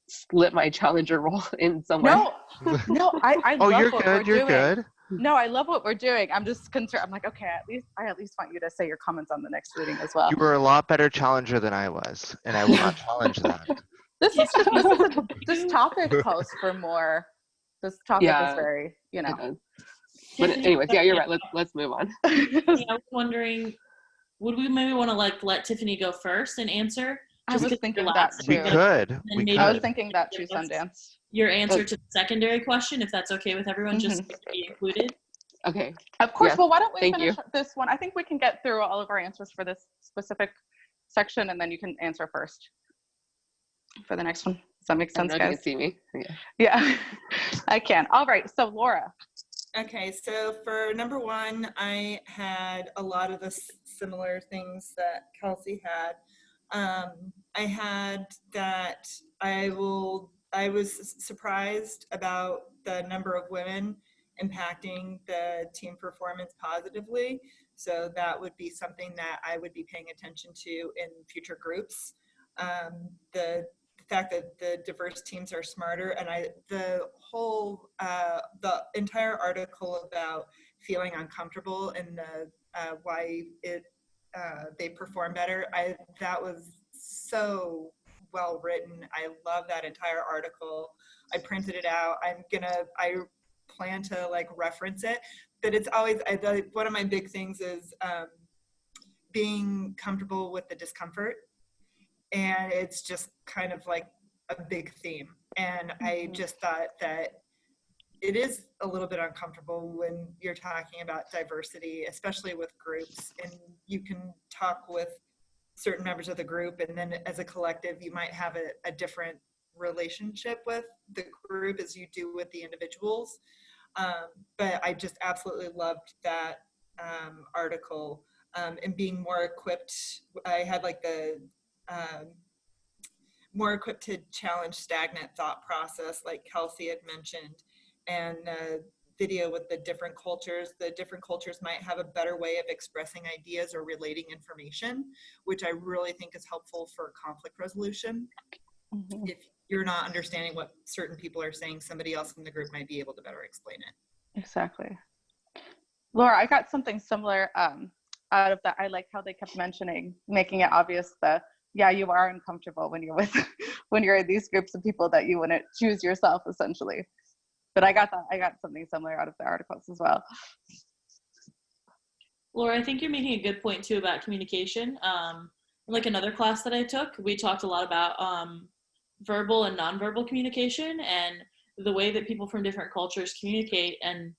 slip my challenger role in somewhere. No, I Oh, love you're what we're good. You're doing. good. No, I love what we're doing. I'm just concerned. I'm like, okay, I at least want you to say your comments on the next reading as well. You were a lot better challenger than I was, and I will not challenge that. This topic calls for more. This topic Yeah. is very, It does. But Tiffany, anyways, yeah, you're right. Let's move on. I was wondering, would we maybe want to let Tiffany go first and answer? I Just was 'cause thinking you're that last, too. We could. And We maybe- I was could. thinking that too, Sundance. your answer to the secondary question, if that's okay with everyone, just to be included. Okay. Of course. Yes, Well, why don't we thank finish you. this one? I think we can get through all of our answers for this specific section, and then you can answer first for the next one. Does that make I don't sense, know if you guys? can see me. Yeah. Yeah, I can. All right. So Laura. Okay, so for number one, I had a lot of the similar things that Kelsey had. I had that I was surprised about the number of women impacting the team performance positively. So that would be something that I would be paying attention to in future groups. The fact that the diverse teams are smarter, and the entire article about feeling uncomfortable and why they perform better, that was so well written. I love that entire article. I printed it out. I plan to reference it, but it's always one of my big things is being comfortable with the discomfort. And it's just kind of like a big theme. And I just thought that it is a little bit uncomfortable when you're talking about diversity, especially with groups. And you can talk with certain members of the group, and then as a collective, you might have a different relationship with the group as you do with the individuals. But I just absolutely loved that article, and being more equipped. I had more equipped to challenge stagnant thought process, like Kelsey had mentioned, and video with the different cultures. The different cultures might have a better way of expressing ideas or relating information, which I really think is helpful for conflict resolution. If you're not understanding what certain people are saying, somebody else in the group might be able to better explain it. Exactly. Laura, I got something similar out of that. I like how they kept making it obvious that, yeah, you are uncomfortable when you're in these groups of people that you wouldn't choose yourself, essentially. But I got something similar out of the articles as well. Laura, I think you're making a good point too about communication. Like another class that I took, we talked a lot about verbal and nonverbal communication and the way that people from different cultures communicate, and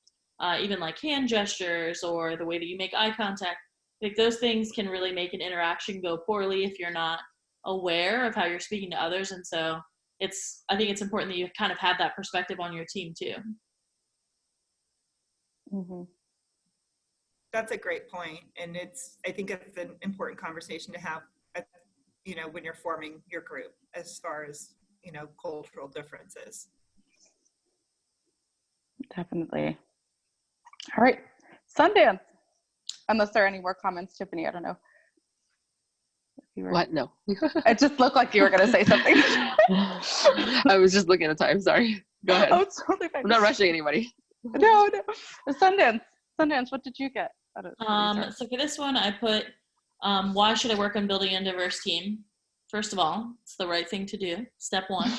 even like hand gestures or the way that you make eye contact. Like those things can really make an interaction go poorly if you're not aware of how you're speaking to others. And so I think it's important that you kind of have that perspective on your team too. That's a great point. And I think it's an important conversation to have, when you're forming your group, as far as, cultural differences. Definitely. All right, Sundance. Unless there are any more comments, Tiffany, I don't know. What? No. It just looked like you were going to say something. I was just looking at time. Sorry. Go ahead. Oh, it's totally fine. I'm not rushing anybody. No. Sundance, what did you get? So for this one, I put Why should I work on building a diverse team? First of all, it's the right thing to do. Step one.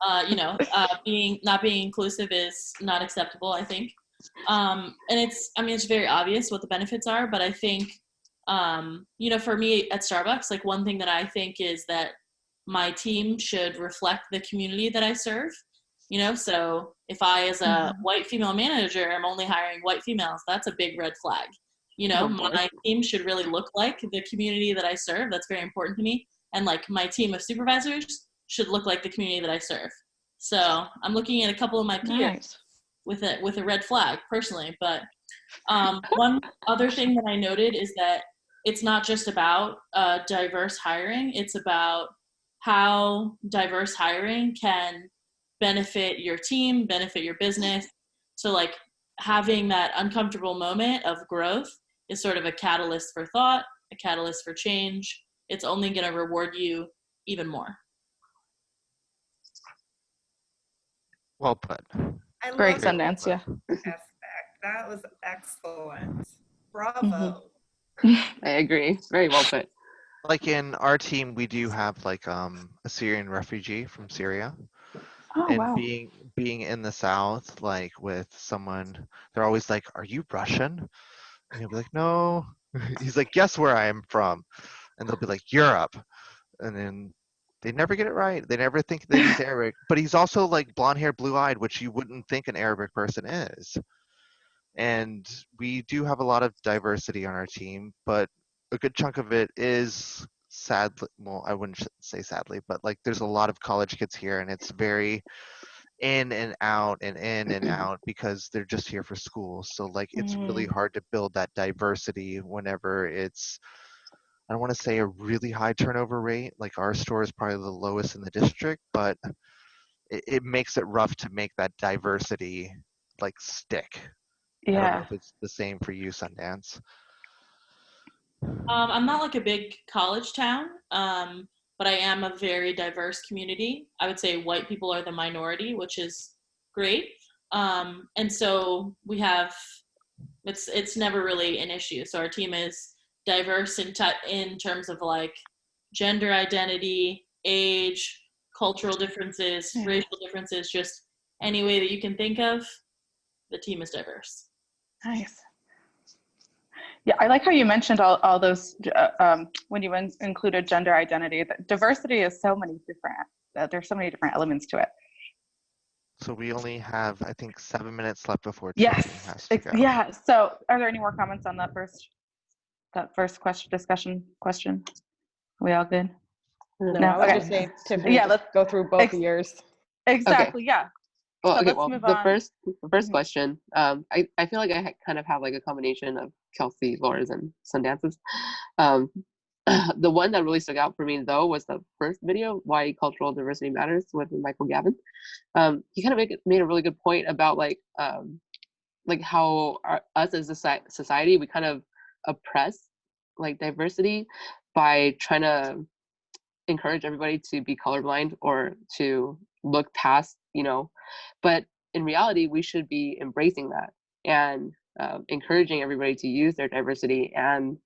Not being inclusive is not acceptable, I think. And it's very obvious what the benefits are, but I think, for me at Starbucks, like one thing that I think is that my team should reflect the community that I serve. So if I, as a white female manager, am only hiring white females, that's a big red flag. Oh, boy. My team should really look like the community that I serve. That's very important to me. And like my team of supervisors should look like the community that I serve. So I'm looking at a couple of my peers with a red flag personally. But one other thing that I noted is that it's not just about diverse hiring. It's about how diverse hiring can benefit your team, benefit your business. So like having that uncomfortable moment of growth is sort of a catalyst for thought, a catalyst for change. It's only going to reward you even more. Well put. I Great, love Sundance. Yeah. that aspect. That was excellent. Bravo. I agree. Very well put. Like in our team, we do have like a Syrian refugee from Syria. Oh, And wow. being in the South, like with someone, they're always like, "Are you Russian?" And he'll be like, "No." He's like, "Guess where I am from?" And they'll be like, "Europe." And then they never get it right. They never think that he's Arabic. But he's also like blonde hair, blue eyed, which you wouldn't think an Arabic person is. And we do have a lot of diversity on our team, but a good chunk of it is sadly, well, I wouldn't say sadly, but like there's a lot of college kids here, and it's very in and out and in and out because they're just here for school. So like it's really hard to build that diversity whenever it's, I don't want to say a really high turnover rate. Like our store is probably the lowest in the district, but it makes it rough to make that diversity like stick. I don't know Yeah. if it's the same for you, Sundance. I'm not like a big college town, but I am a very diverse community. I would say white people are the minority, which is great. And so we have, it's never really an issue. So our team is diverse in terms of like gender identity, age, cultural differences, racial differences, just any way that you can think of, the team is diverse. Nice. Yeah, I like how you mentioned all those when you included gender identity. That diversity is so many different. There's so many different elements to it. So we only have, I think, 7 minutes left before Yes. Tiffany has to go. Yeah. So, are there any more comments on that first question? Are we all good? No, No, I would okay. just say, Tiffany, Yeah, just go through both years. Exactly. Yeah. Well, So okay. let's Well, move the on. first question. I feel like I kind of have like a combination of Kelsey, Laura's, and Sundance's. The one that really stuck out for me though was the first video, "Why Cultural Diversity Matters" with Michael Gavin. He kind of made a really good point about like how us as a society, we kind of oppress like diversity by trying to encourage everybody to be colorblind or to look past, but in reality, we should be embracing that and encouraging everybody to use their diversity and,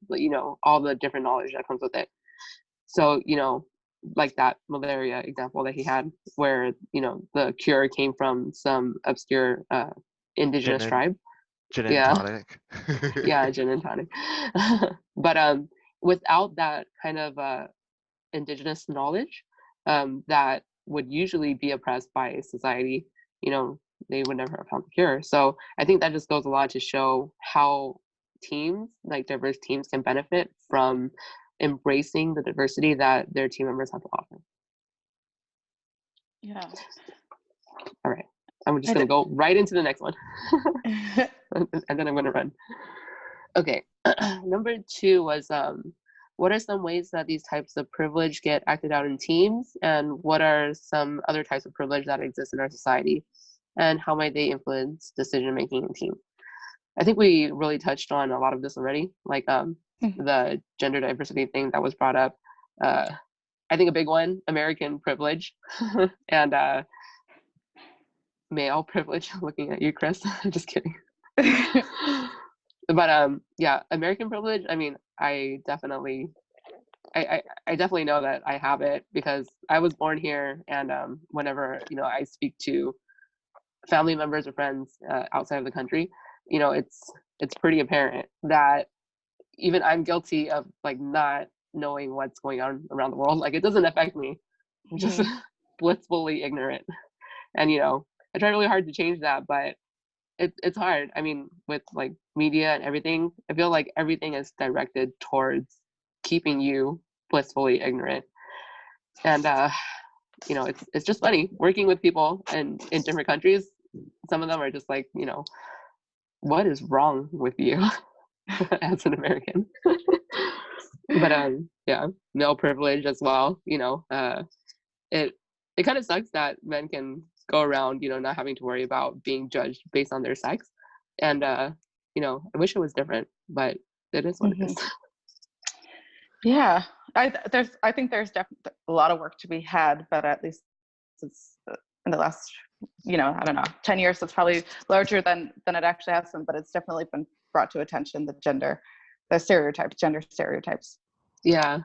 all the different knowledge that comes with it. So, like that malaria example that he had where, the cure came from some obscure indigenous tribe. Gin and tonic. Yeah, gin and tonic. But without that kind of indigenous knowledge that would usually be oppressed by society, they would never have found the cure. So I think that just goes a lot to show how teams, like diverse teams, can benefit from embracing the diversity that their team members have to offer. Yeah. All right. I'm just going to go right into the next one. And then I'm going to run. Okay. Number 2 was, what are some ways that these types of privilege get acted out in teams? And what are some other types of privilege that exist in our society? And how might they influence decision-making in teams? I think we really touched on a lot of this already, like the gender diversity thing that was brought up. I think a big one, American privilege and male privilege. Looking at you, Chris. Just kidding. But yeah, American privilege, I mean, I definitely know that I have it because I was born here, and whenever I speak to family members or friends outside of the country, it's pretty apparent that even I'm guilty of like not knowing what's going on around the world. Like it doesn't affect me. I'm just blissfully ignorant. And I try really hard to change that, but it's hard. I mean, with like media and everything, I feel like everything is directed towards keeping you blissfully ignorant. And it's just funny working with people and in different countries. Some of them are just like, what is wrong with you as an American? But yeah, male privilege as well. It kind of sucks that men can go around, not having to worry about being judged based on their sex. And I wish it was different, but it is what it is. Yeah, I think there's definitely a lot of work to be had, but at least it's in the last, I don't know, 10 years, it's probably larger than it actually has been, but it's definitely been brought to attention, gender stereotypes. Yeah.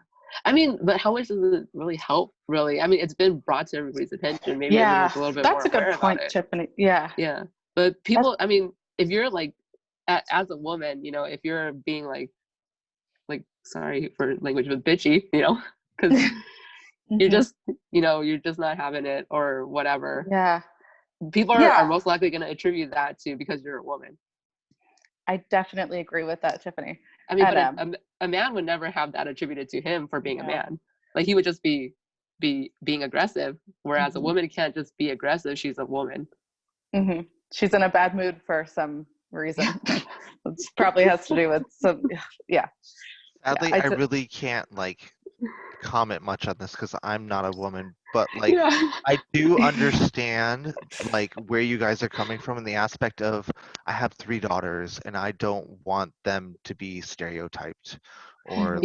I mean, but how much does it really help, really? I mean, it's been brought to everybody's attention. Maybe everyone's a little bit more aware point, about it. Tiffany. Yeah. Yeah. But people, I mean, if you're like, as a woman, if you're being like, sorry for language, but bitchy, because you're just, you're just not having it or whatever. Yeah. People are most likely going to attribute that to because you're a woman. I definitely agree with that, Tiffany. I mean, but a man would never have that attributed to him for being a man. Like he would just be being aggressive, whereas a woman can't just be aggressive. She's a woman. She's in a bad mood for some reason. It probably has to do with some, Sadly, I really can't comment much on this because I'm not a woman, but I do understand where you guys are coming from in the aspect of I have 3 daughters and I don't want them to be stereotyped or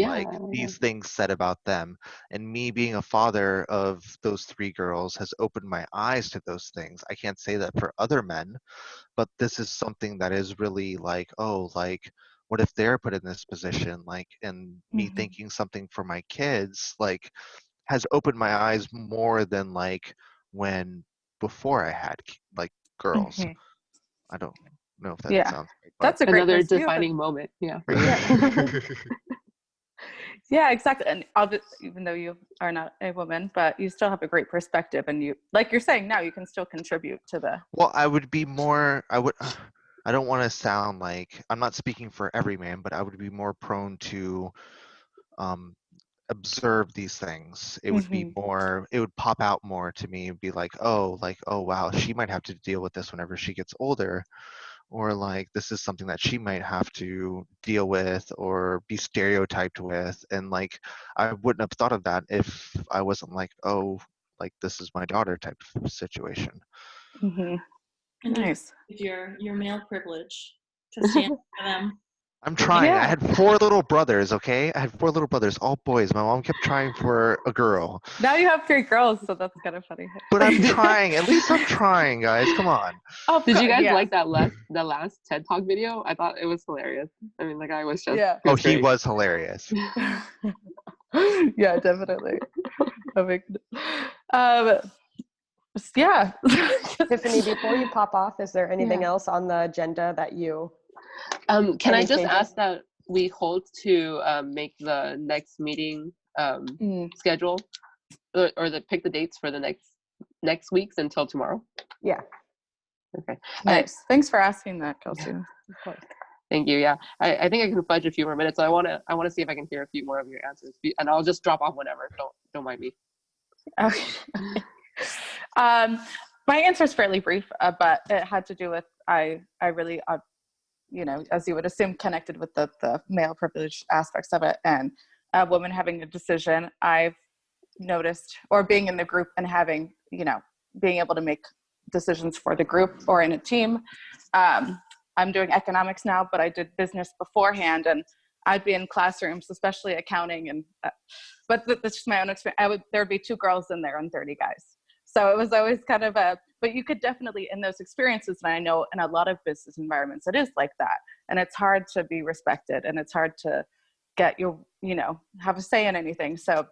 these things said about them. And me being a father of those 3 girls has opened my eyes to those things. I can't say that for other men, but this is something that is really what if they're put in this position, and me thinking something for my kids has opened my eyes more than when before I had girls. I don't know if that sounds right, that's a great another defining moment. Yeah. Yeah, exactly. And even though you are not a woman, but you still have a great perspective, and you, like you're saying now, you can still contribute to the. Well, I don't want to sound like I'm not speaking for every man, but I would be more prone to observe these things. It would be more, it would pop out more to me and be oh wow, she might have to deal with this whenever she gets older, or this is something that she might have to deal with or be stereotyped with, and I wouldn't have thought of that if I wasn't this is my daughter type of situation. Nice. With your male privilege to stand for them. I'm trying. I had 4 little brothers, okay? I had 4 little brothers, all boys. My mom kept trying for a girl. Now you have 3 girls, so that's kind of funny. But I'm trying. At least I'm trying, guys. Come on. Oh, did you guys like that last TED Talk video? I thought it was hilarious. I mean, the guy was just he was hilarious. Yeah, definitely. Tiffany, before you pop off, is there anything else on the agenda that you can I just ask that we hold to make the next meeting schedule or pick the dates for the next weeks until tomorrow? Yeah. Okay. Nice. Thanks for asking that, Kelsey. Of course. Thank you. Yeah, I think I can fudge a few more minutes. So I want to see if I can hear a few more of your answers, and I'll just drop off whenever. Don't mind me. Okay. My answer is fairly brief, but it had to do with I really, as you would assume, connected with the male privilege aspects of it, and a woman having a decision. I've noticed, or being in the group and having, being able to make decisions for the group or in a team. I'm doing economics now, but I did business beforehand, and I'd be in classrooms, especially accounting, and but that's just my own experience. There would be 2 girls in there and 30 guys. So it was always kind of but you could definitely, in those experiences, and I know in a lot of business environments, it is like that. And it's hard to be respected, and it's hard to get your, have a say in anything. So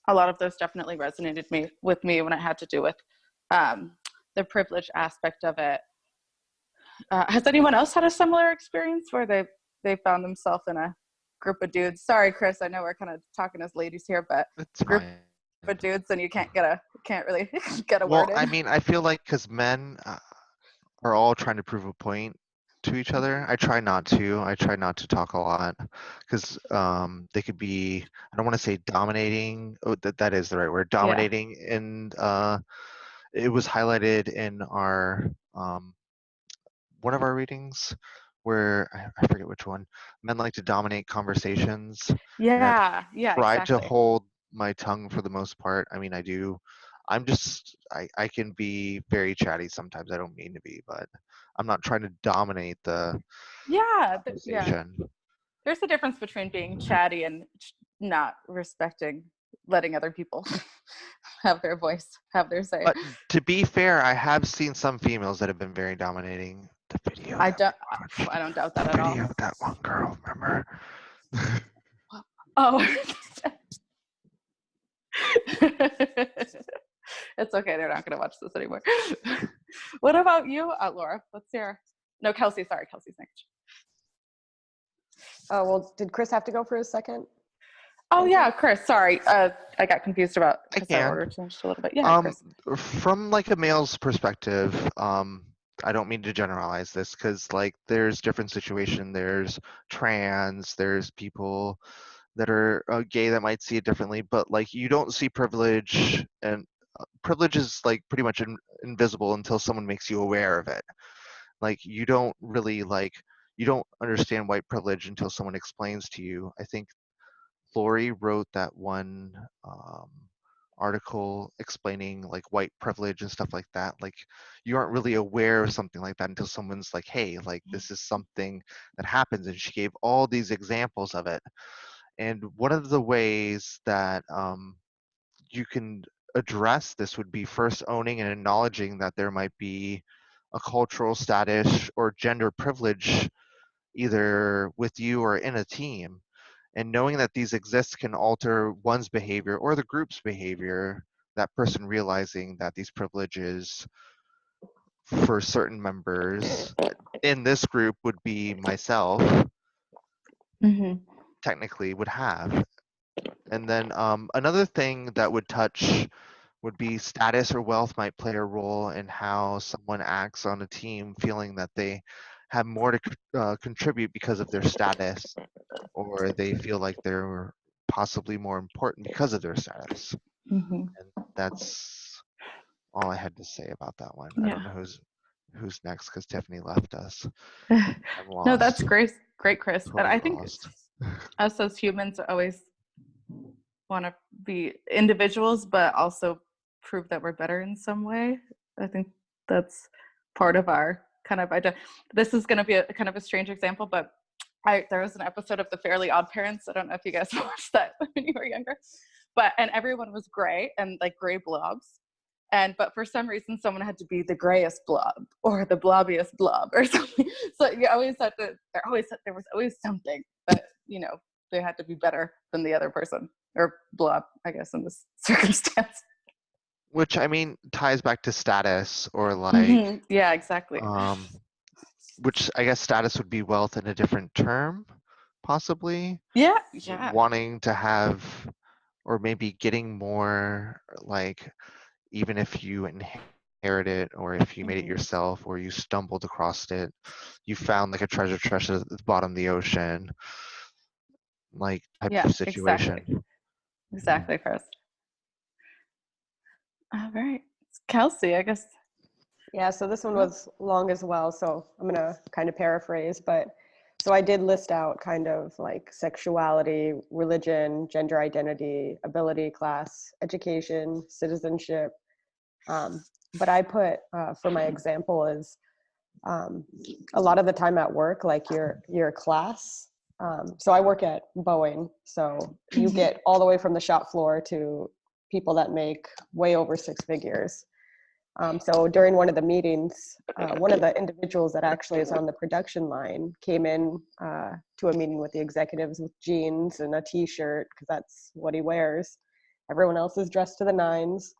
a lot of those definitely resonated with me when it had to do with the privilege aspect of it. Has anyone else had a similar experience where they found themselves in a group of dudes? Sorry, Chris, I know we're kind of talking as ladies here, but It's group fine. of dudes and you can't really get a Well, word in. I mean, I feel like because men are all trying to prove a point to each other. I try not to. I try not to talk a lot because they could be. I don't want to say dominating. Oh, that is the right word. Dominating, and it was highlighted in our one of our readings where I forget which one. Men like to dominate conversations. Yeah, Tried to exactly. hold my tongue for the most part. I mean, I do. I can be very chatty sometimes. I don't mean to be, but I'm not trying to dominate the Yeah, conversation. there's a difference between being chatty and not respecting letting other people have their voice, have their say. But to be fair, I have seen some females that have been very dominating. The video. I that don't we watched, I don't doubt that the at all. video of that one girl, remember? Oh. It's okay. They're not going to watch this anymore. What about you, Laura? Let's hear. No, Kelsey. Sorry, Kelsey's next. Oh, well, did Chris have to go for his second? Oh yeah, Chris. Sorry, I got confused about I because our can. order changed a little bit. Yeah, Chris. From like a male's perspective, I don't mean to generalize this because like there's different situation. There's trans, there's people that are gay that might see it differently, but like you don't see privilege, and privilege is like pretty much invisible until someone makes you aware of it. Like you don't really you don't understand white privilege until someone explains to you. I think Lori wrote that one article explaining like white privilege and stuff like that. Like you aren't really aware of something like that until someone's like, hey, like this is something that happens. And she gave all these examples of it. And one of the ways that you can address this would be first owning and acknowledging that there might be a cultural status or gender privilege either with you or in a team. And knowing that these exist can alter one's behavior or the group's behavior, that person realizing that these privileges for certain members in this group would be myself, technically would have. And then another thing that would touch would be status or wealth might play a role in how someone acts on a team, feeling that they have more to contribute because of their status, or they feel like they're possibly more important because of their status. And that's all I had to say about that one. I don't know who's next because Tiffany left us. I'm lost. No, that's great, Chris. Totally And I think lost. us as humans always want to be individuals, but also prove that we're better in some way. I think that's part of our kind of idea. This is going to be a kind of a strange example, but there was an episode of The Fairly Odd Parents. I don't know if you guys watched that when you were younger, and everyone was gray and like gray blobs. But for some reason, someone had to be the grayest blob or the blobbiest blob or something. So you always had to. There was always something that they had to be better than the other person or blob, I guess, in this circumstance. Which I mean ties back to status or like yeah, exactly. Which I guess status would be wealth in a different term, possibly. Yeah. Wanting to have, or maybe getting more, like even if you inherit it, or if you made it yourself, or you stumbled across it, you found like a treasure at the bottom of the ocean, like type of situation. Exactly, Chris. All right, Kelsey, I guess. Yeah, so this one was long as well, so I'm gonna kind of paraphrase, but so I did list out kind of like sexuality, religion, gender identity, ability, class, education, citizenship. But I put for my example is a lot of the time at work, like your class. So I work at Boeing, so you get all the way from the shop floor to people that make way over 6 figures. So during one of the meetings, one of the individuals that actually is on the production line came in to a meeting with the executives with jeans and a t-shirt, because that's what he wears. Everyone else is dressed to the nines.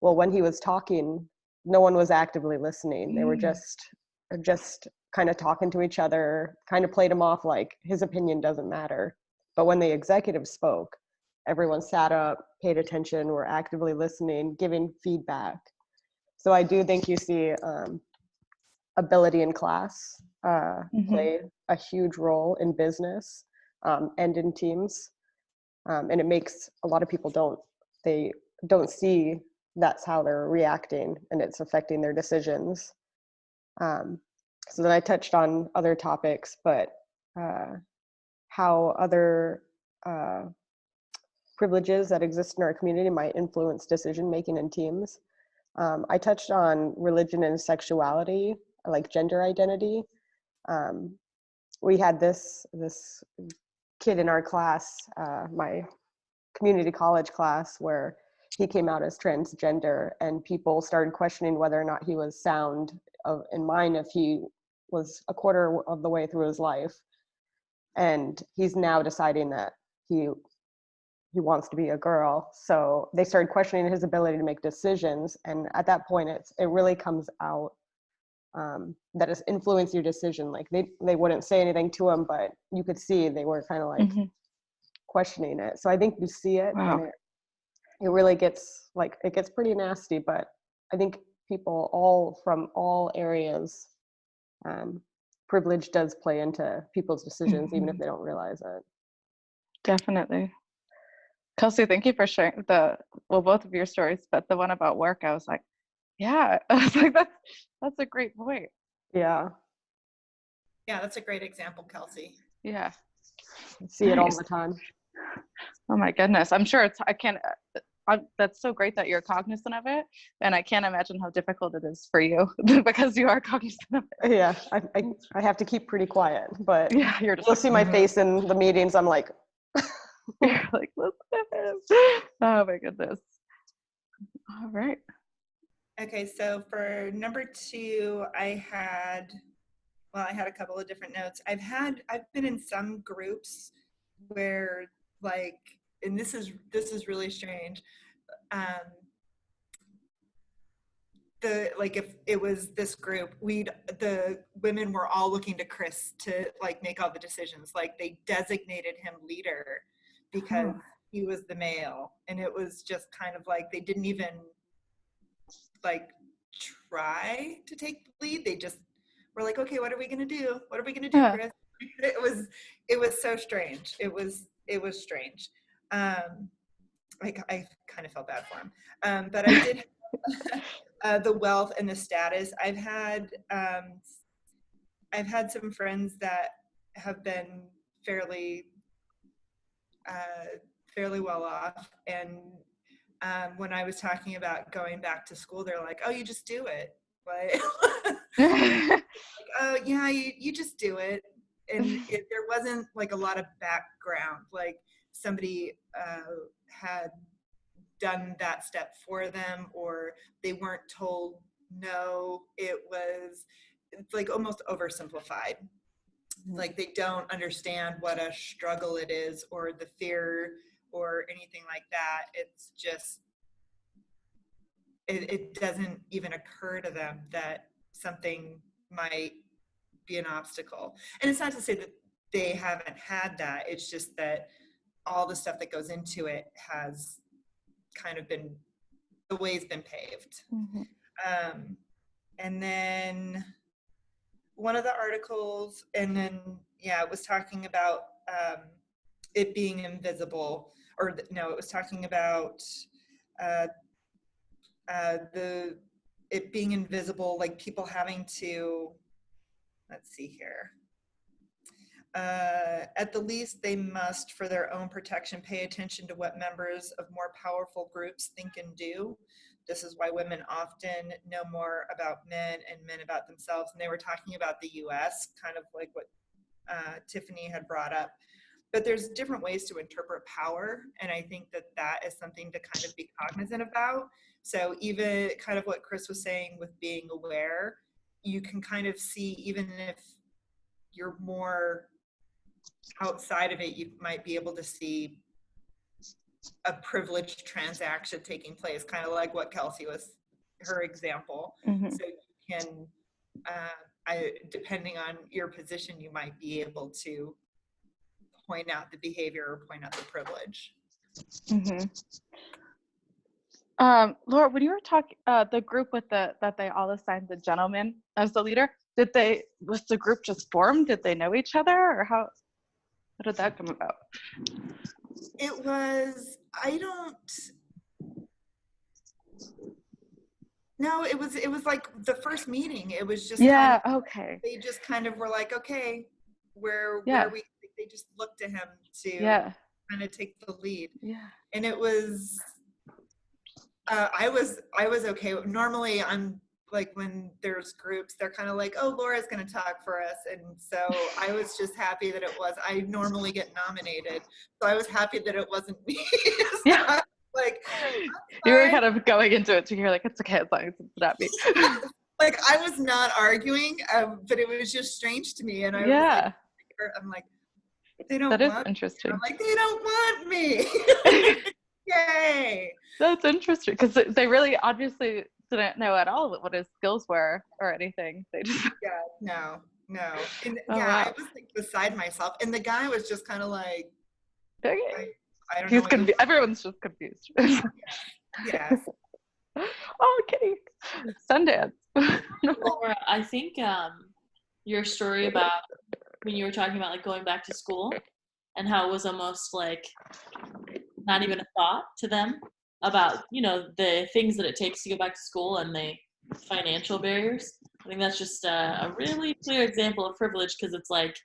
Well, when he was talking, no one was actively listening. They were just kind of talking to each other, kind of played him off like his opinion doesn't matter. But when the executive spoke, everyone sat up, paid attention, were actively listening, giving feedback. So I do think you see ability in class play a huge role in business and in teams. And it makes a lot of people don't see that's how they're reacting and it's affecting their decisions. So then I touched on other topics, but how other privileges that exist in our community might influence decision making in teams. I touched on religion and sexuality, like gender identity. We had this kid in our class, my community college class, where he came out as transgender, and people started questioning whether or not he was sound in mind if he was a quarter of the way through his life. And he's now deciding that he wants to be a girl. So they started questioning his ability to make decisions. And at that point, it really comes out that it's influenced your decision. Like they wouldn't say anything to him, but you could see they were kind of like questioning it. So I think you see it, Wow. and it really gets pretty nasty. But I think people from all areas, privilege does play into people's decisions, even if they don't realize it. Definitely. Kelsey, thank you for sharing both of your stories, but the one about work, I was like, yeah, I was like, that's a great point. Yeah, Yeah, that's a great example, Kelsey. Yeah. I see it all Nice. the time. Oh my goodness. I'm sure that's so great that you're cognizant of it. And I can't imagine how difficult it is for you because you are cognizant of it. Yeah, I have to keep pretty quiet, but Yeah, you're just you'll like, see my face in the meetings. I'm like, you're like, listen to him. Oh my goodness. All right. Okay, so for number 2, I had a couple of different notes. I've been in some groups where and this is really strange. If it was this group, the women were all looking to Chris to make all the decisions. Like they designated him leader because he was the male, and it was just kind of like they didn't even try to take the lead. They just were like, okay, what are we gonna do? What are we gonna do, Yeah. Chris? It was so strange. It was strange. I kind of felt bad for him, but I did have the wealth and the status. I've had some friends that have been fairly well off, and when I was talking about going back to school, they're like, oh, you just do it. Oh yeah, you just do it. And there wasn't a lot of background, like somebody had done that step for them, or they weren't told no. It's almost oversimplified. Like they don't understand what a struggle it is, or the fear, or anything like that. It's just it doesn't even occur to them that something might be an obstacle. And it's not to say that they haven't had that. It's just that all the stuff that goes into it has kind of been, the way's been paved. And then one of the articles, and then it was talking about it being invisible, or no, it was talking about it being invisible, like people having to, let's see here. At the least, they must, for their own protection, pay attention to what members of more powerful groups think and do. This is why women often know more about men and men about themselves. And they were talking about the US, kind of like what Tiffany had brought up. but there's different ways to interpret power. And I think that that is something to kind of be cognizant about. So even kind of what Chris was saying with being aware, you can kind of see, even if you're more outside of it, you might be able to see a privileged transaction taking place, kind of like what Kelsey was, her example. Mhm. So you can, depending on your position, you might be able to point out the behavior or point out the privilege. Mhm. Laura, when you were talking, the group with that they all assigned the gentleman as the leader, was the group just formed? Did they know each other, or how did that come about? It was, no, it was like the first meeting. It was just Yeah. kind of, Okay. they just kind of were like, okay, Yeah. they just looked to him to Yeah. kind of take the lead. Yeah. And it was, I was okay. Normally I'm like, when there's groups, they're kind of like, oh, Laura's going to talk for us. And so I was just happy that I normally get nominated. So I was happy that it wasn't me. So Yeah. like, You were fine. kind of going into it, so you're like, it's okay as long as it's not me. Like, I was not arguing, but it was just strange to me. And I Yeah. I'm like, they don't That is want me. interesting. I'm like, they don't want me. Yay. That's interesting, because they really obviously didn't know at all what his skills were or anything. They just Yeah, no. And Oh, yeah, wow. I was like beside myself. And the guy was just kind of like, okay. I don't know. He's what you're- confused. Everyone's just confused. Yes. Okay. Sundance. Laura, I think your story about when you were talking about like going back to school and how it was almost like not even a thought to them about, you know, the things that it takes to go back to school and the financial barriers. I think that's just a really clear example of privilege, because it's like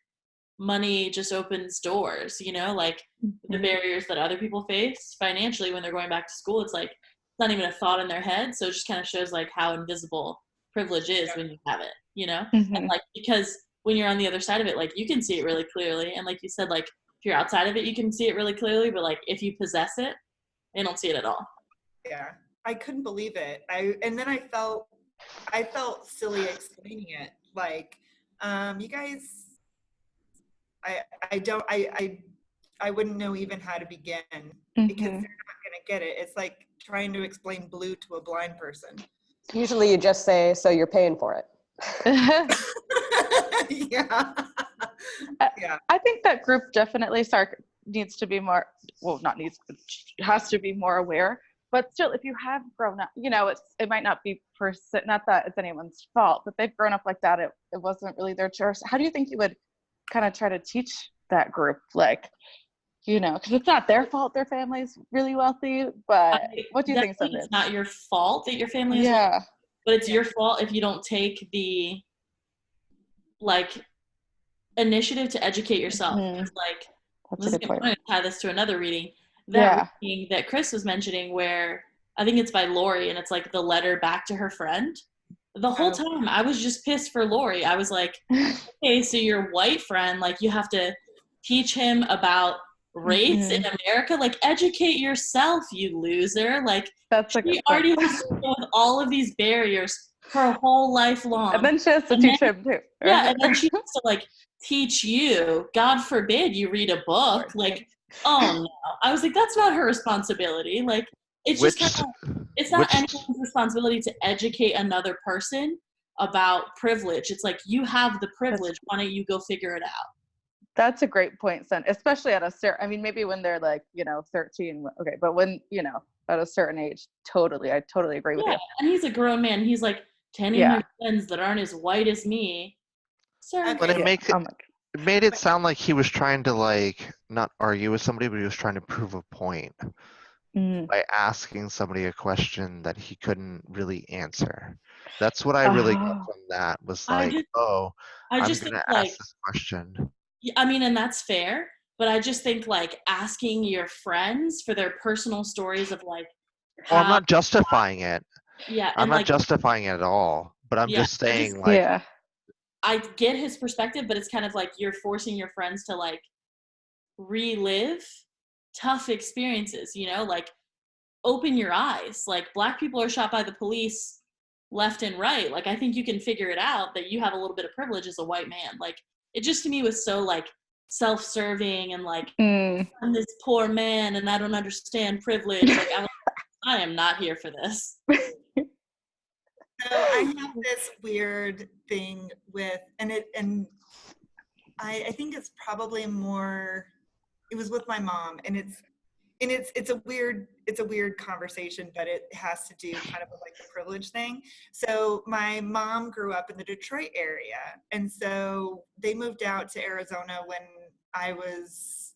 money just opens doors, you know, like the barriers that other people face financially when they're going back to school. It's like, it's not even a thought in their head. So it just kind of shows like how invisible privilege is when you have it, you know? Mhm. And like, because when you're on the other side of it, like you can see it really clearly. And like you said, like if you're outside of it, you can see it really clearly, but like if you possess it, they don't see it at all. Yeah. I couldn't believe it. And then I felt silly explaining it. Like, you guys, I wouldn't know even how to begin, because they're Mhm. not going to get it. It's like trying to explain blue to a blind person. Usually you just say, so you're paying for it. Yeah. Yeah. I think that group definitely needs to be more, well, not needs, but has to be more aware. But still, if you have grown up, you know, it might not be not that it's anyone's fault, but they've grown up like that. It wasn't really their choice. How do you think you would kind of try to teach that group, like, you know, because it's not their fault their family's really wealthy, but what do you think, Definitely Sundance? It's not your fault that your family is wealthy, Yeah. but it's your fault if you don't take the like initiative to educate yourself. Mhm. It's like, That's this a is good going point. to tie this to another reading. Yeah. That reading that Chris was mentioning, where I think it's by Lori, and it's like the letter back to her friend. The whole time I was just pissed for Lori. I was like, okay, so your white friend, like you have to teach him about race in America. Like, educate yourself, you loser. Like, That's a she good already point. has to deal with all of these barriers her whole life long. And then she has to And teach then- him too. Yeah, and then she has to like teach you. God forbid you read a book. Like, oh no. I was like, that's not her responsibility. Like, it's just Which, kind of, it's not which, anyone's responsibility to educate another person about privilege. It's like, you have the privilege. Why don't you go figure it out? That's a great point, Son. Especially at a certain, I mean, maybe when they're like, you know, 13, okay, but when, you know, at a certain age, I totally agree with Yeah, you. and he's a grown man. He's like, tending Yeah. my friends that aren't as white as me. Sir. but Okay. it made it sound like he was trying to like not argue with somebody, but he was trying to prove a point by asking somebody a question that he couldn't really answer. That's what I really got from that, was I like, just- oh, I I'm just going think to like, ask this question. yeah, I mean, and that's fair, but I just think like asking your friends for their personal stories of like Well, I'm how, not justifying it. yeah, I'm and not like, justifying it at all, but I'm Yeah, just saying, just- like, Yeah. I get his perspective, but it's kind of like you're forcing your friends to like relive tough experiences, you know, like open your eyes. Like Black people are shot by the police left and right. Like I think you can figure it out that you have a little bit of privilege as a white man. Like it just to me was so like self-serving and like I'm this poor man and I don't understand privilege. Like I am not here for this. So I have this weird thing with, and I think it's probably more, it was with my mom, and it's a weird conversation, but it has to do kind of with like the privilege thing. So my mom grew up in the Detroit area, and so they moved out to Arizona when I was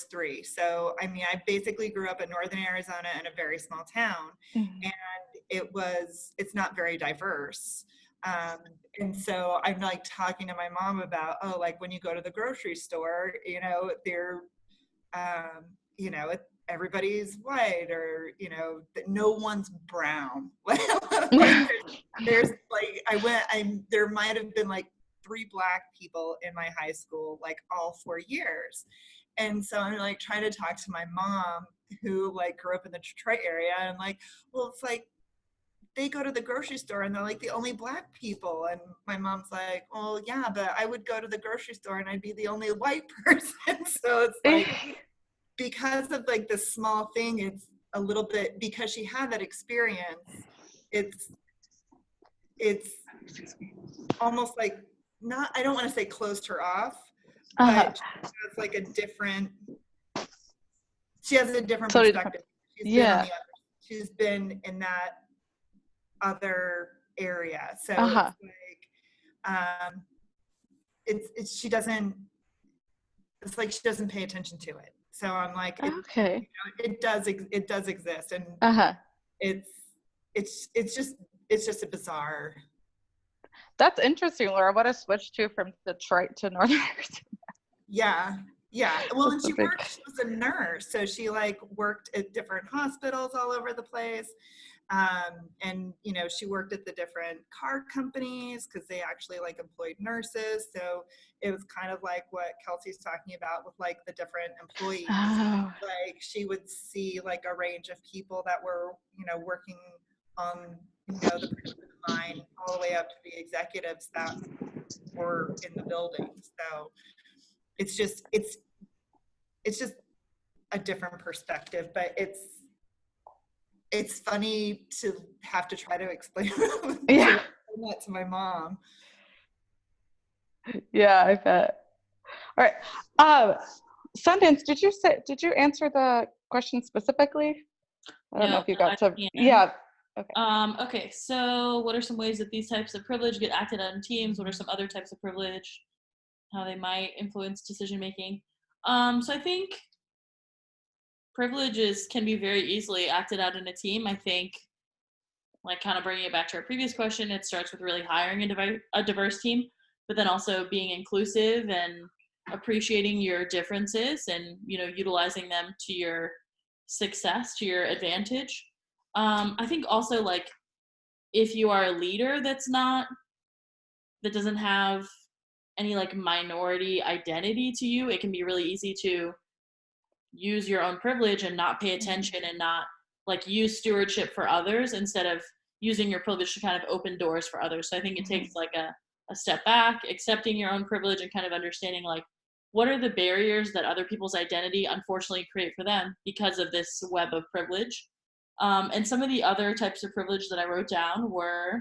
3. So I mean, I basically grew up in northern Arizona in a very small town, and it's not very diverse. And so I'm like talking to my mom about, oh, like when you go to the grocery store, you know, you know, everybody's white, or, you know, that no one's brown. Like, there's like, there might've been like 3 Black people in my high school, like all 4 years. And so I'm like trying to talk to my mom, who like grew up in the Detroit area, and like, well, it's like, they go to the grocery store and they're like the only Black people. And my mom's like, well, yeah, but I would go to the grocery store and I'd be the only white person. So it's like, because of like this small thing, it's a little bit, because she had that experience, it's almost like, not, I don't want to say closed her off, but she has like a different Totally perspective. different. She's been in that other area. So she doesn't pay attention to it. So I'm like, it does exist, and it's just a bizarre. That's interesting, Laura. What a switch from Detroit to Northern Arizona. Yeah. Well, and she was a nurse, so she like worked at different hospitals all over the place. And you know, she worked at the different car companies because they actually like employed nurses. So it was kind of like what Kelsey's talking about with like the different employees. Like she would see like a range of people that were, you know, working on, you know, the production line all the way up to the executives that were in the building. So it's just a different perspective, but it's funny to have to try to explain that to my mom. Yeah, I bet. All right. Sundance, did you answer the question specifically? I don't know if you got to. Yeah. Okay. Okay. So what are some ways that these types of privilege get acted out in teams? What are some other types of privilege? How they might influence decision making? So I think privileges can be very easily acted out in a team. I think, like kind of bringing it back to our previous question, it starts with really hiring a diverse team, but then also being inclusive and appreciating your differences and, you know, utilizing them to your success, to your advantage. I think also like if you are a leader that doesn't have any like minority identity to you, it can be really easy to use your own privilege and not pay attention and not like use stewardship for others instead of using your privilege to kind of open doors for others. So I think it takes like a step back, accepting your own privilege and kind of understanding like what are the barriers that other people's identity unfortunately create for them because of this web of privilege. And some of the other types of privilege that I wrote down were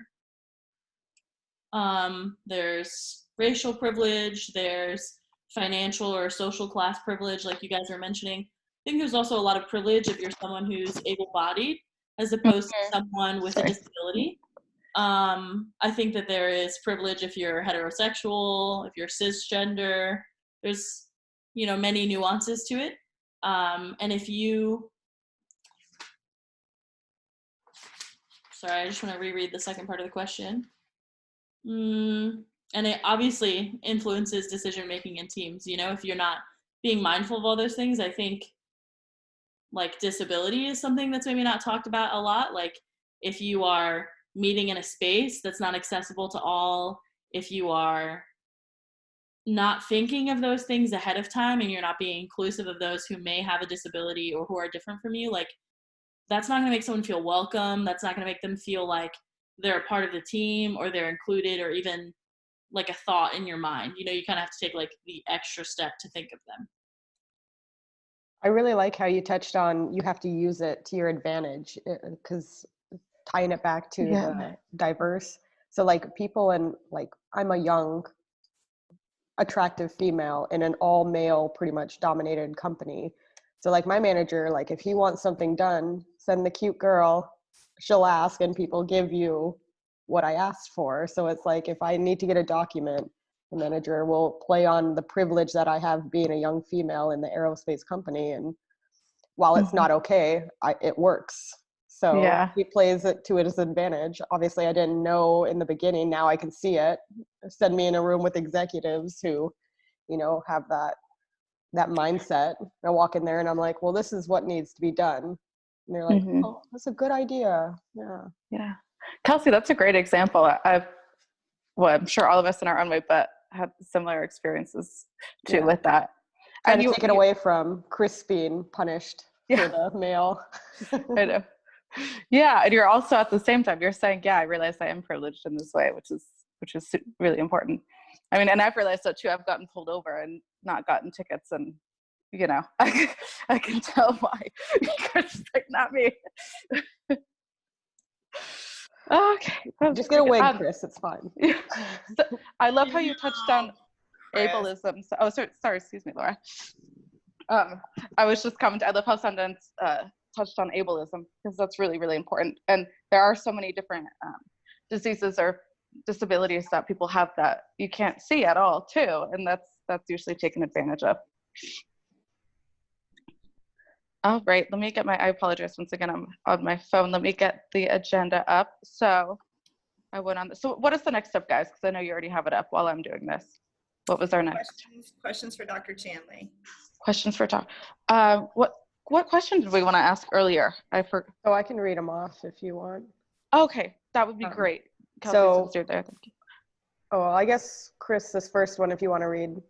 there's racial privilege, there's financial or social class privilege, like you guys were mentioning. I think there's also a lot of privilege if you're someone who's able-bodied as opposed to someone with a disability. I think that there is privilege if you're heterosexual, if you're cisgender. There's, you know, many nuances to it. And if you, sorry, I just want to reread the second part of the question. And it obviously influences decision making in teams. You know, if you're not being mindful of all those things, I think like disability is something that's maybe not talked about a lot. Like if you are meeting in a space that's not accessible to all, if you are not thinking of those things ahead of time and you're not being inclusive of those who may have a disability or who are different from you, like that's not going to make someone feel welcome. That's not going to make them feel like they're a part of the team or they're included or even like a thought in your mind. You know, you kind of have to take like the extra step to think of them. I really like how you touched on you have to use it to your advantage, because tying it back to Yeah. the diverse. So like people in, like, I'm a young, attractive female in an all male, pretty much dominated company. So like my manager, like if he wants something done, send the cute girl, she'll ask and people give you what I asked for. So it's like if I need to get a document, the manager will play on the privilege that I have being a young female in the aerospace company. And while it's not okay, it works. So Yeah. he plays it to his advantage. Obviously, I didn't know in the beginning. Now I can see it. Send me in a room with executives who, you know, have that mindset. I walk in there and I'm like, well, this is what needs to be done. And they're like, Mhm. oh, that's a good idea. Yeah. Yeah. Kelsey, that's a great example. Well, I'm sure all of us in our own way, but had similar experiences too Yeah. with that. Trying And to take it away from Chris being punished Yeah. for the male. I know. Yeah, and you're also at the same time you're saying, yeah, I realize I am privileged in this way, which is really important. I mean, and I've realized that too. I've gotten pulled over and not gotten tickets, and you know, I can tell why. Because it's like not me. Okay, that was Just get a pretty wig, good. Chris. It's fine. So, I love how you touched on Chris. ableism. So, oh, sorry, excuse me, Laura. I was just commenting. I love how Sundance touched on ableism because that's really, really important. And there are so many different diseases or disabilities that people have that you can't see at all, too, and that's usually taken advantage of. All right, let me get I apologize once again. I'm on my phone. Let me get the agenda up. So I went on. So what is the next step, guys? Because I know you already have it up while I'm doing this. What was our next? Questions for Dr. Chanley. Questions for Doc. What question did we want to ask earlier? I forgot. Oh, I can read them off if you want. Okay, that would be great. Kelsey, so- since you're there, thank you. Oh, well, I guess, Chris, this first one, if you want to read.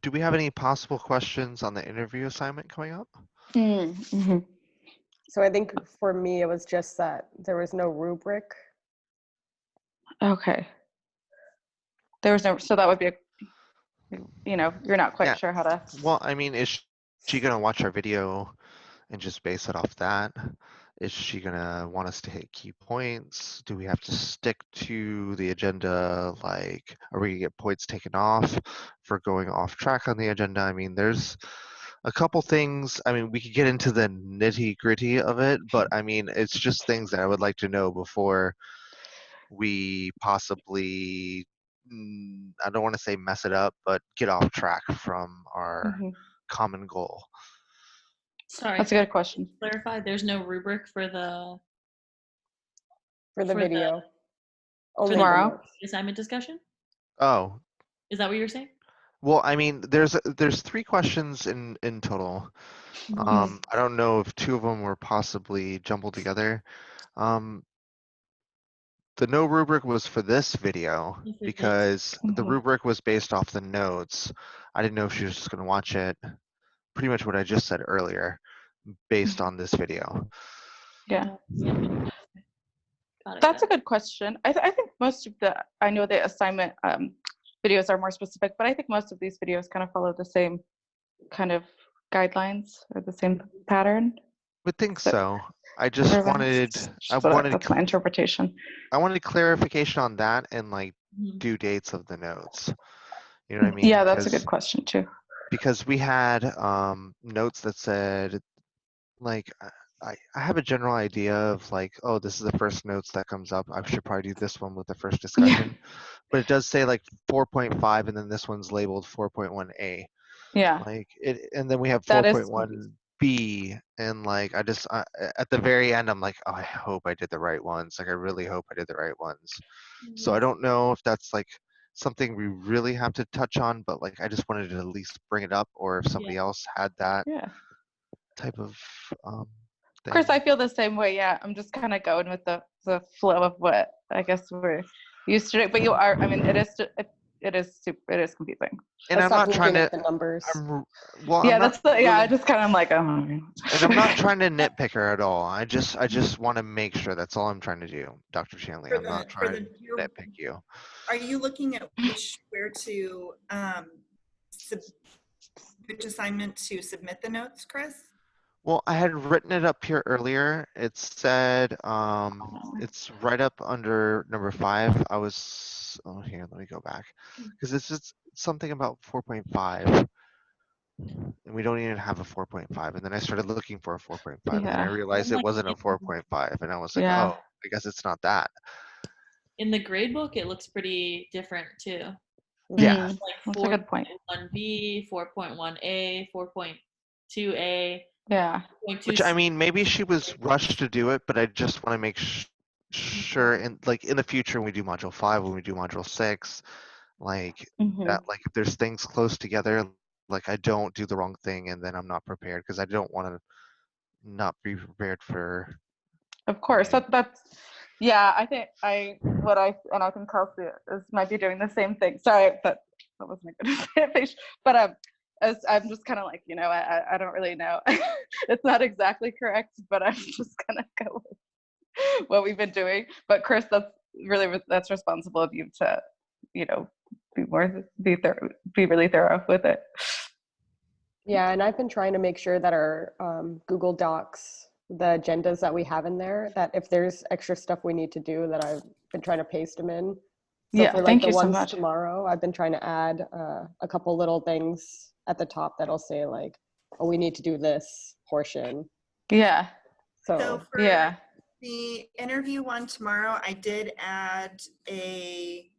Do we have any possible questions on the interview assignment coming up? Mm-hmm. So I think for me, it was just that there was no rubric. Okay. There was no, so that would be, you're not quite Yeah. sure how to. Well, I mean, is she going to watch our video and just base it off that? Is she going to want us to hit key points? Do we have to stick to the agenda? Like, are we going to get points taken off for going off track on the agenda? I mean, there's a couple things. I mean, we could get into the nitty gritty of it, but I mean, it's just things that I would like to know before we possibly, I don't want to say mess it up, but get off track from our common goal. Sorry. That's a good question. Clarify, there's no rubric for the video. Only Tomorrow? the notes. assignment discussion? Oh, Is that what you were saying? well, I mean, there's 3 questions in total. I don't know if 2 of them were possibly jumbled together. The no rubric was for this video because the rubric was based off the notes. I didn't know if she was just going to watch it. Pretty much what I just said earlier, based on this video. Yeah. Got it, That's a got it. good question. I think most of I know the assignment videos are more specific, but I think most of these videos kind of follow the same kind of guidelines or the same pattern. Would think so. I just wanted, That's my interpretation. I wanted clarification on that and like due dates of the notes. You know what I mean? Yeah, that's a good question too. Because we had notes that said, like, I have a general idea of like, oh, this is the first notes that comes up. I should probably do this one with the first discussion. But it does say like 4.5 and then this one's labeled 4.1A. Yeah. Like it, and then we have That is 4.1B, and like I at the very end I'm like, oh, I hope I did the right ones. Like I really hope I did the right ones. So I don't know if that's like something we really have to touch on, but like I just wanted to at least bring it up, or if somebody else had that type of thing. Chris, I feel the same way. Yeah, I'm just kind of going with the flow of what I guess we're used to. But you are. I mean, it is. it is confusing. And I I'm not stopped trying looking to. at the numbers. Well, Yeah, I'm not. I Really, just kind of like, oh. and I'm not trying to nitpick her at all. I just want to make sure. That's all I'm trying to do, Dr. Shanley. I'm not for trying the to nitpick you. Are you looking at where to which assignment to submit the notes, Chris? Well, I had written it up here earlier. It said, it's right up under number 5. Oh, here, let me go back. Because it's just something about 4.5. And we don't even have a 4.5. And then I started looking for a 4.5. And then I Yeah. realized it wasn't a 4.5. And I was like, Yeah. oh, I guess it's not that. In the grade book, it looks pretty different too. Yeah. Mm, Like that's a good point. 4.1b, 4.1a, 4.2a, Yeah. 4.2c. Which, I mean, maybe she was rushed to do it, but I just want to make sure, in the future when we do module 5, when we do module 6, like Mhm. that, like if there's things close together, like I don't do the wrong thing and then I'm not prepared, because I don't want to not be prepared for. Of course, that's yeah. I think I think Kelsey might be doing the same thing. Sorry, but that wasn't a good face. But as I'm just kind of like, I don't really know. It's not exactly correct, but I'm just gonna go with what we've been doing. But Chris, that's responsible of you to, be really thorough with it. Yeah, and I've been trying to make sure that our Google Docs, the agendas that we have in there, that if there's extra stuff we need to do, that I've been trying to paste them in. So Yeah, for like thank the you so ones much. tomorrow, I've been trying to add a couple little things at the top that'll say like, oh, we need to do this portion. Yeah. So for Yeah. the interview one tomorrow, I did add a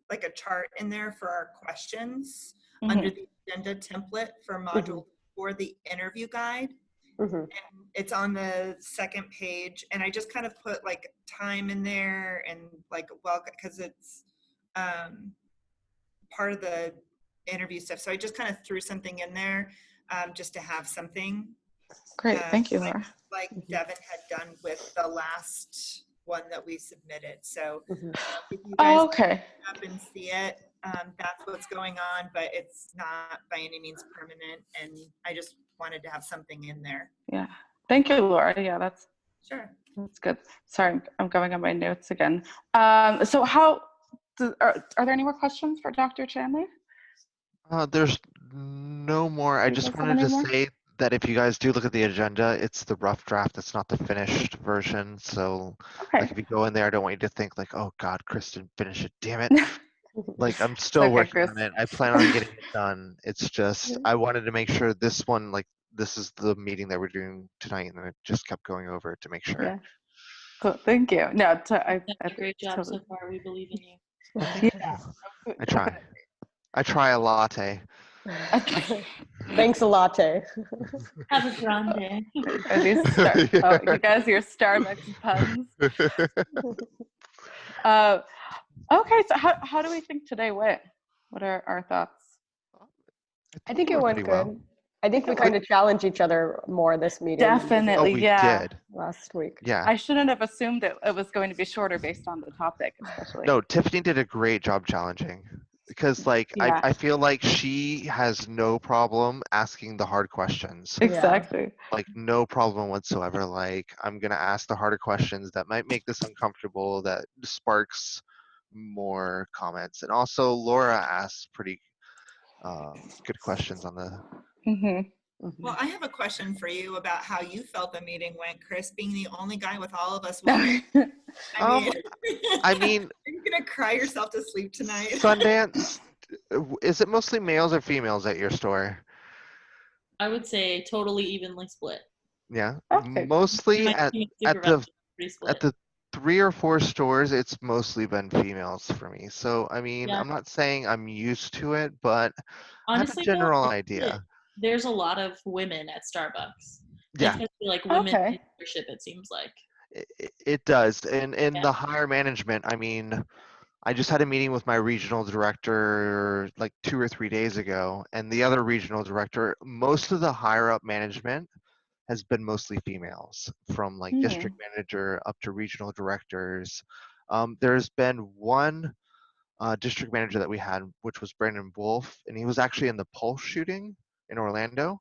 like a chart in there for our questions under the agenda template for module for the interview guide. And it's on the second page, and I just kind of put like time in there and like because it's part of the interview stuff. So I just kind of threw something in there just to have something. Great, thank you, Laura. Like Devin had done with the last one that we submitted. So if you guys Okay. up and see it, that's what's going on, but it's not by any means permanent. And I just wanted to have something in there. Yeah. Thank you, Laura. Yeah, that's good. Sorry, I'm going on my notes again. So are there any more questions for Dr. Chanley? There's no more. I just wanted to say that if you guys do look at the agenda, it's the rough draft. It's not the finished version. So like if you go in there, I don't want you to think like, oh God, Kristen, finish it. Damn it. Like I'm still working on it. I plan on getting it done. It's just, I wanted to make sure this one, like this is the meeting that we're doing tonight. And then I just kept going over it to make sure. Yeah. Cool. Thank you. No, You've done a great job so far. We believe in you. Yeah. I try a latte. Thanks a latte. Have a grande. You guys, your Starbucks puns. Okay, so how do we think today went? What are our thoughts? I think it went good. Well. I think we kind of challenged each other more this meeting. Definitely, did. Last week. Yeah. I shouldn't have assumed it was going to be shorter based on the topic, especially. No, Tiffany did a great job challenging. Because I feel like she has no problem asking the hard questions. Exactly. Like no problem whatsoever. Like I'm gonna ask the harder questions that might make this uncomfortable, that sparks more comments. And also Laura asks pretty good questions on the. Well, I have a question for you about how you felt the meeting went, Chris, being the only guy with all of us women. I mean, are you gonna cry yourself to sleep tonight? Sundance, is it mostly males or females at your store? I would say totally evenly split. Yeah, mostly at the 3 or 4 stores, it's mostly been females for me. So I mean, I'm not saying I'm used to it, but honestly, I have a general idea. There's a lot of women at Starbucks. Yeah. Especially like women in leadership, it seems like. It does. And in the higher management, I mean, I just had a meeting with my regional director like 2 or 3 days ago, and the other regional director, most of the higher up management has been mostly females, from like district manager up to regional directors. There's been one district manager that we had, which was Brandon Wolf, and he was actually in the Pulse shooting in Orlando.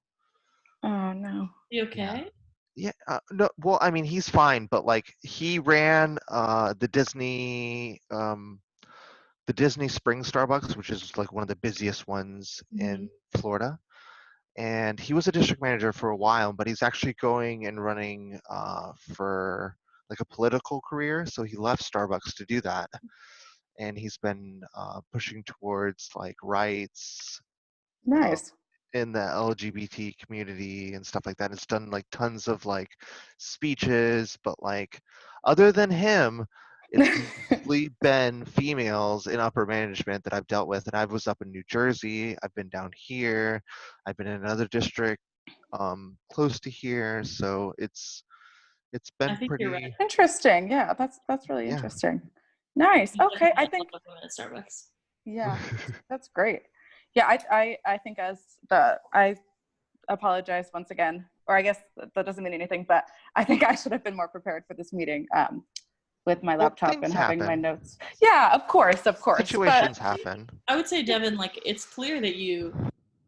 Oh no. You okay? Yeah, no, well, I mean, he's fine, but like he ran the Disney Spring Starbucks, which is like one of the busiest ones in Florida. And he was a district manager for a while, but he's actually going and running for like a political career. So he left Starbucks to do that, and he's been pushing towards like rights Nice. in the LGBT community and stuff like that. It's done like tons of like speeches, but like other than him, it's mostly been females in upper management that I've dealt with. And I was up in New Jersey. I've been down here. I've been in another district close to here. So it's I been think you're right. pretty. Interesting. Yeah, that's really Yeah. interesting. Nice. You Okay, I definitely think love working at Starbucks. yeah, that's great. Yeah, I think I apologize once again, or I guess that doesn't mean anything, but I think I should have been more prepared for this meeting with my Well, laptop things and having my happen. notes. Yeah, of course. Situations happen. I would say, Devin, like it's clear that you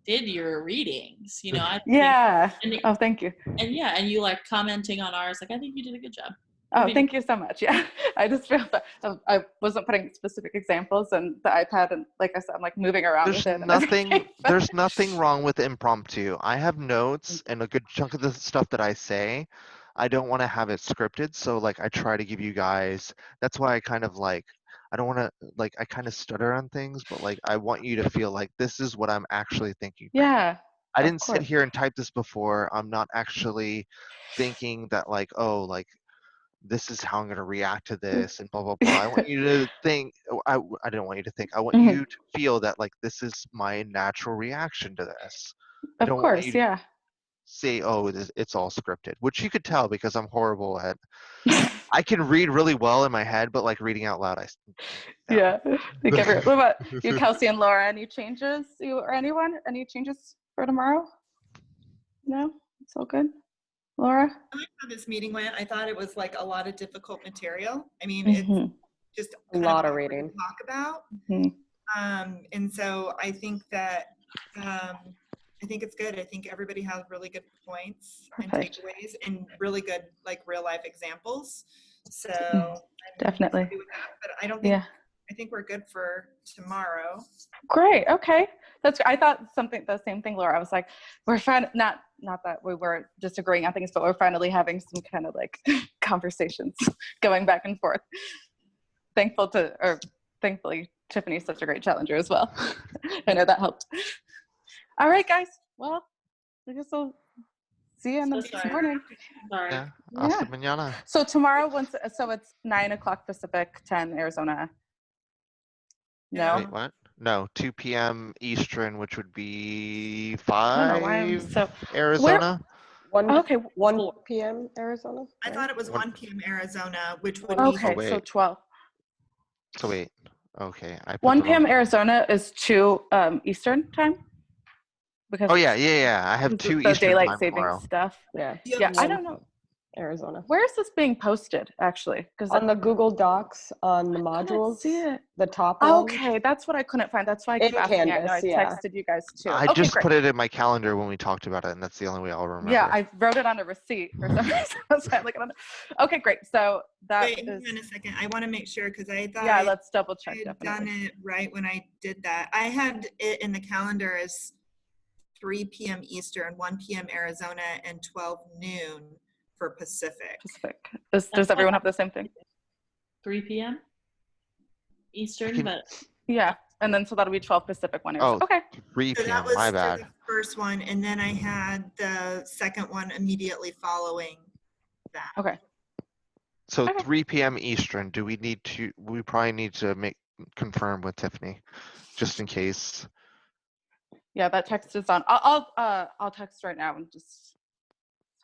did your readings. You know, I But yeah. think, Oh, thank you. and you like commenting on ours. Like I think you did a good job. Oh, thank you so much. Yeah, I just feel that I wasn't putting specific examples, and the iPad, and like I said, I'm like moving around There's with it. nothing. There's nothing wrong with impromptu. I have notes, and a good chunk of the stuff that I say, I don't want to have it scripted. So like, I try to give you guys. That's why I kind of like. I don't want to like. I kind of stutter on things, but like, I want you to feel like this is what I'm actually thinking. Right now. Yeah. I of didn't sit course. here and type this before. I'm not actually thinking that like, oh, like this is how I'm going to react to this and blah blah blah. I want you to think. I don't want you to think. I want Mhm. you to feel that like this is my natural reaction to this. I Of don't want course. you to Yeah. say, "Oh, it's all scripted," which you could tell because I'm horrible at. I can read really well in my head, but like reading out loud, no. Yeah. What about you, Kelsey and Laura? Any changes? You or anyone? Any changes for tomorrow? No, it's all good. Laura? I like how this meeting went. I thought it was like a lot of difficult material. I mean, it's Mhm. just A kind lot of awkward to reading. talk about. Mhm. And so I think that I think it's good. I think everybody has really good points and Perfect. takeaways and really good like real life examples. So Mhm. Definitely. happy with that. But I don't think Yeah. I think we're good for tomorrow. Great. Okay. I thought the same thing, Laura. I was like, we're not that we were disagreeing on things, but we're finally having some kind of like conversations going back and forth. Thankfully, Tiffany's such a great challenger as well. I know that helped. All right, guys. Well, I guess we'll see you in the So sorry. morning. Sorry. Yeah. Yeah. Hasta mañana. So tomorrow, so it's 9:00 Pacific, 10 Arizona. No. Wait, what? No, 2 p.m. Eastern, which would be I don't know why I'm 5 so. Arizona. 1 4. p.m. Arizona. I right? thought it was One- 1 p.m. Arizona, which would Oh, be Okay, so wait. 12. So wait. Okay, I put 1 the wrong- p.m. Arizona is 2 Eastern time. Because Oh yeah. I have the 2 the Eastern daylight time saving tomorrow. stuff. Yeah. Yeah, I 1 don't know. Arizona. Where is this being posted, actually? Because On the Google Docs on the I couldn't modules, see it. the top one. Okay, that's what I couldn't find. That's why I keep In asking. I know I Canvas, yeah. texted you guys too. I Okay, just great. put it in my calendar when we talked about it, and that's the only way I'll remember. Yeah, I wrote it on a receipt for some reason. So I look at it. Okay, great. So that Wait, is. hang on a second. I want to make sure because I thought Yeah, I let's double check. had Definitely. done it right when I did that. I had it in the calendar as 3 p.m. Eastern, 1 p.m. Arizona, and 12 noon for Pacific. Pacific. Does everyone have the same thing? 3 p.m. Eastern, can- but Yeah, and then so that'll be 12 Pacific, 1 Arizona. Oh, Okay. 3 So p.m. that was My for bad. the first one, and then I had the second one immediately following that. Okay. So Okay. 3 p.m. Eastern. Do we need to? We probably need to confirm with Tiffany, just in case. Yeah, that text is on. I'll text right now and just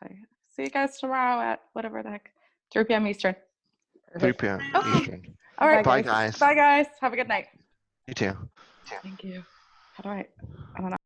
say, see you guys tomorrow at whatever the heck, 3 p.m. Eastern. 3 p.m. Okay. Eastern. All right. Bye, guys. Bye, guys. Have a good night. You too. Thank you. How do I don't know.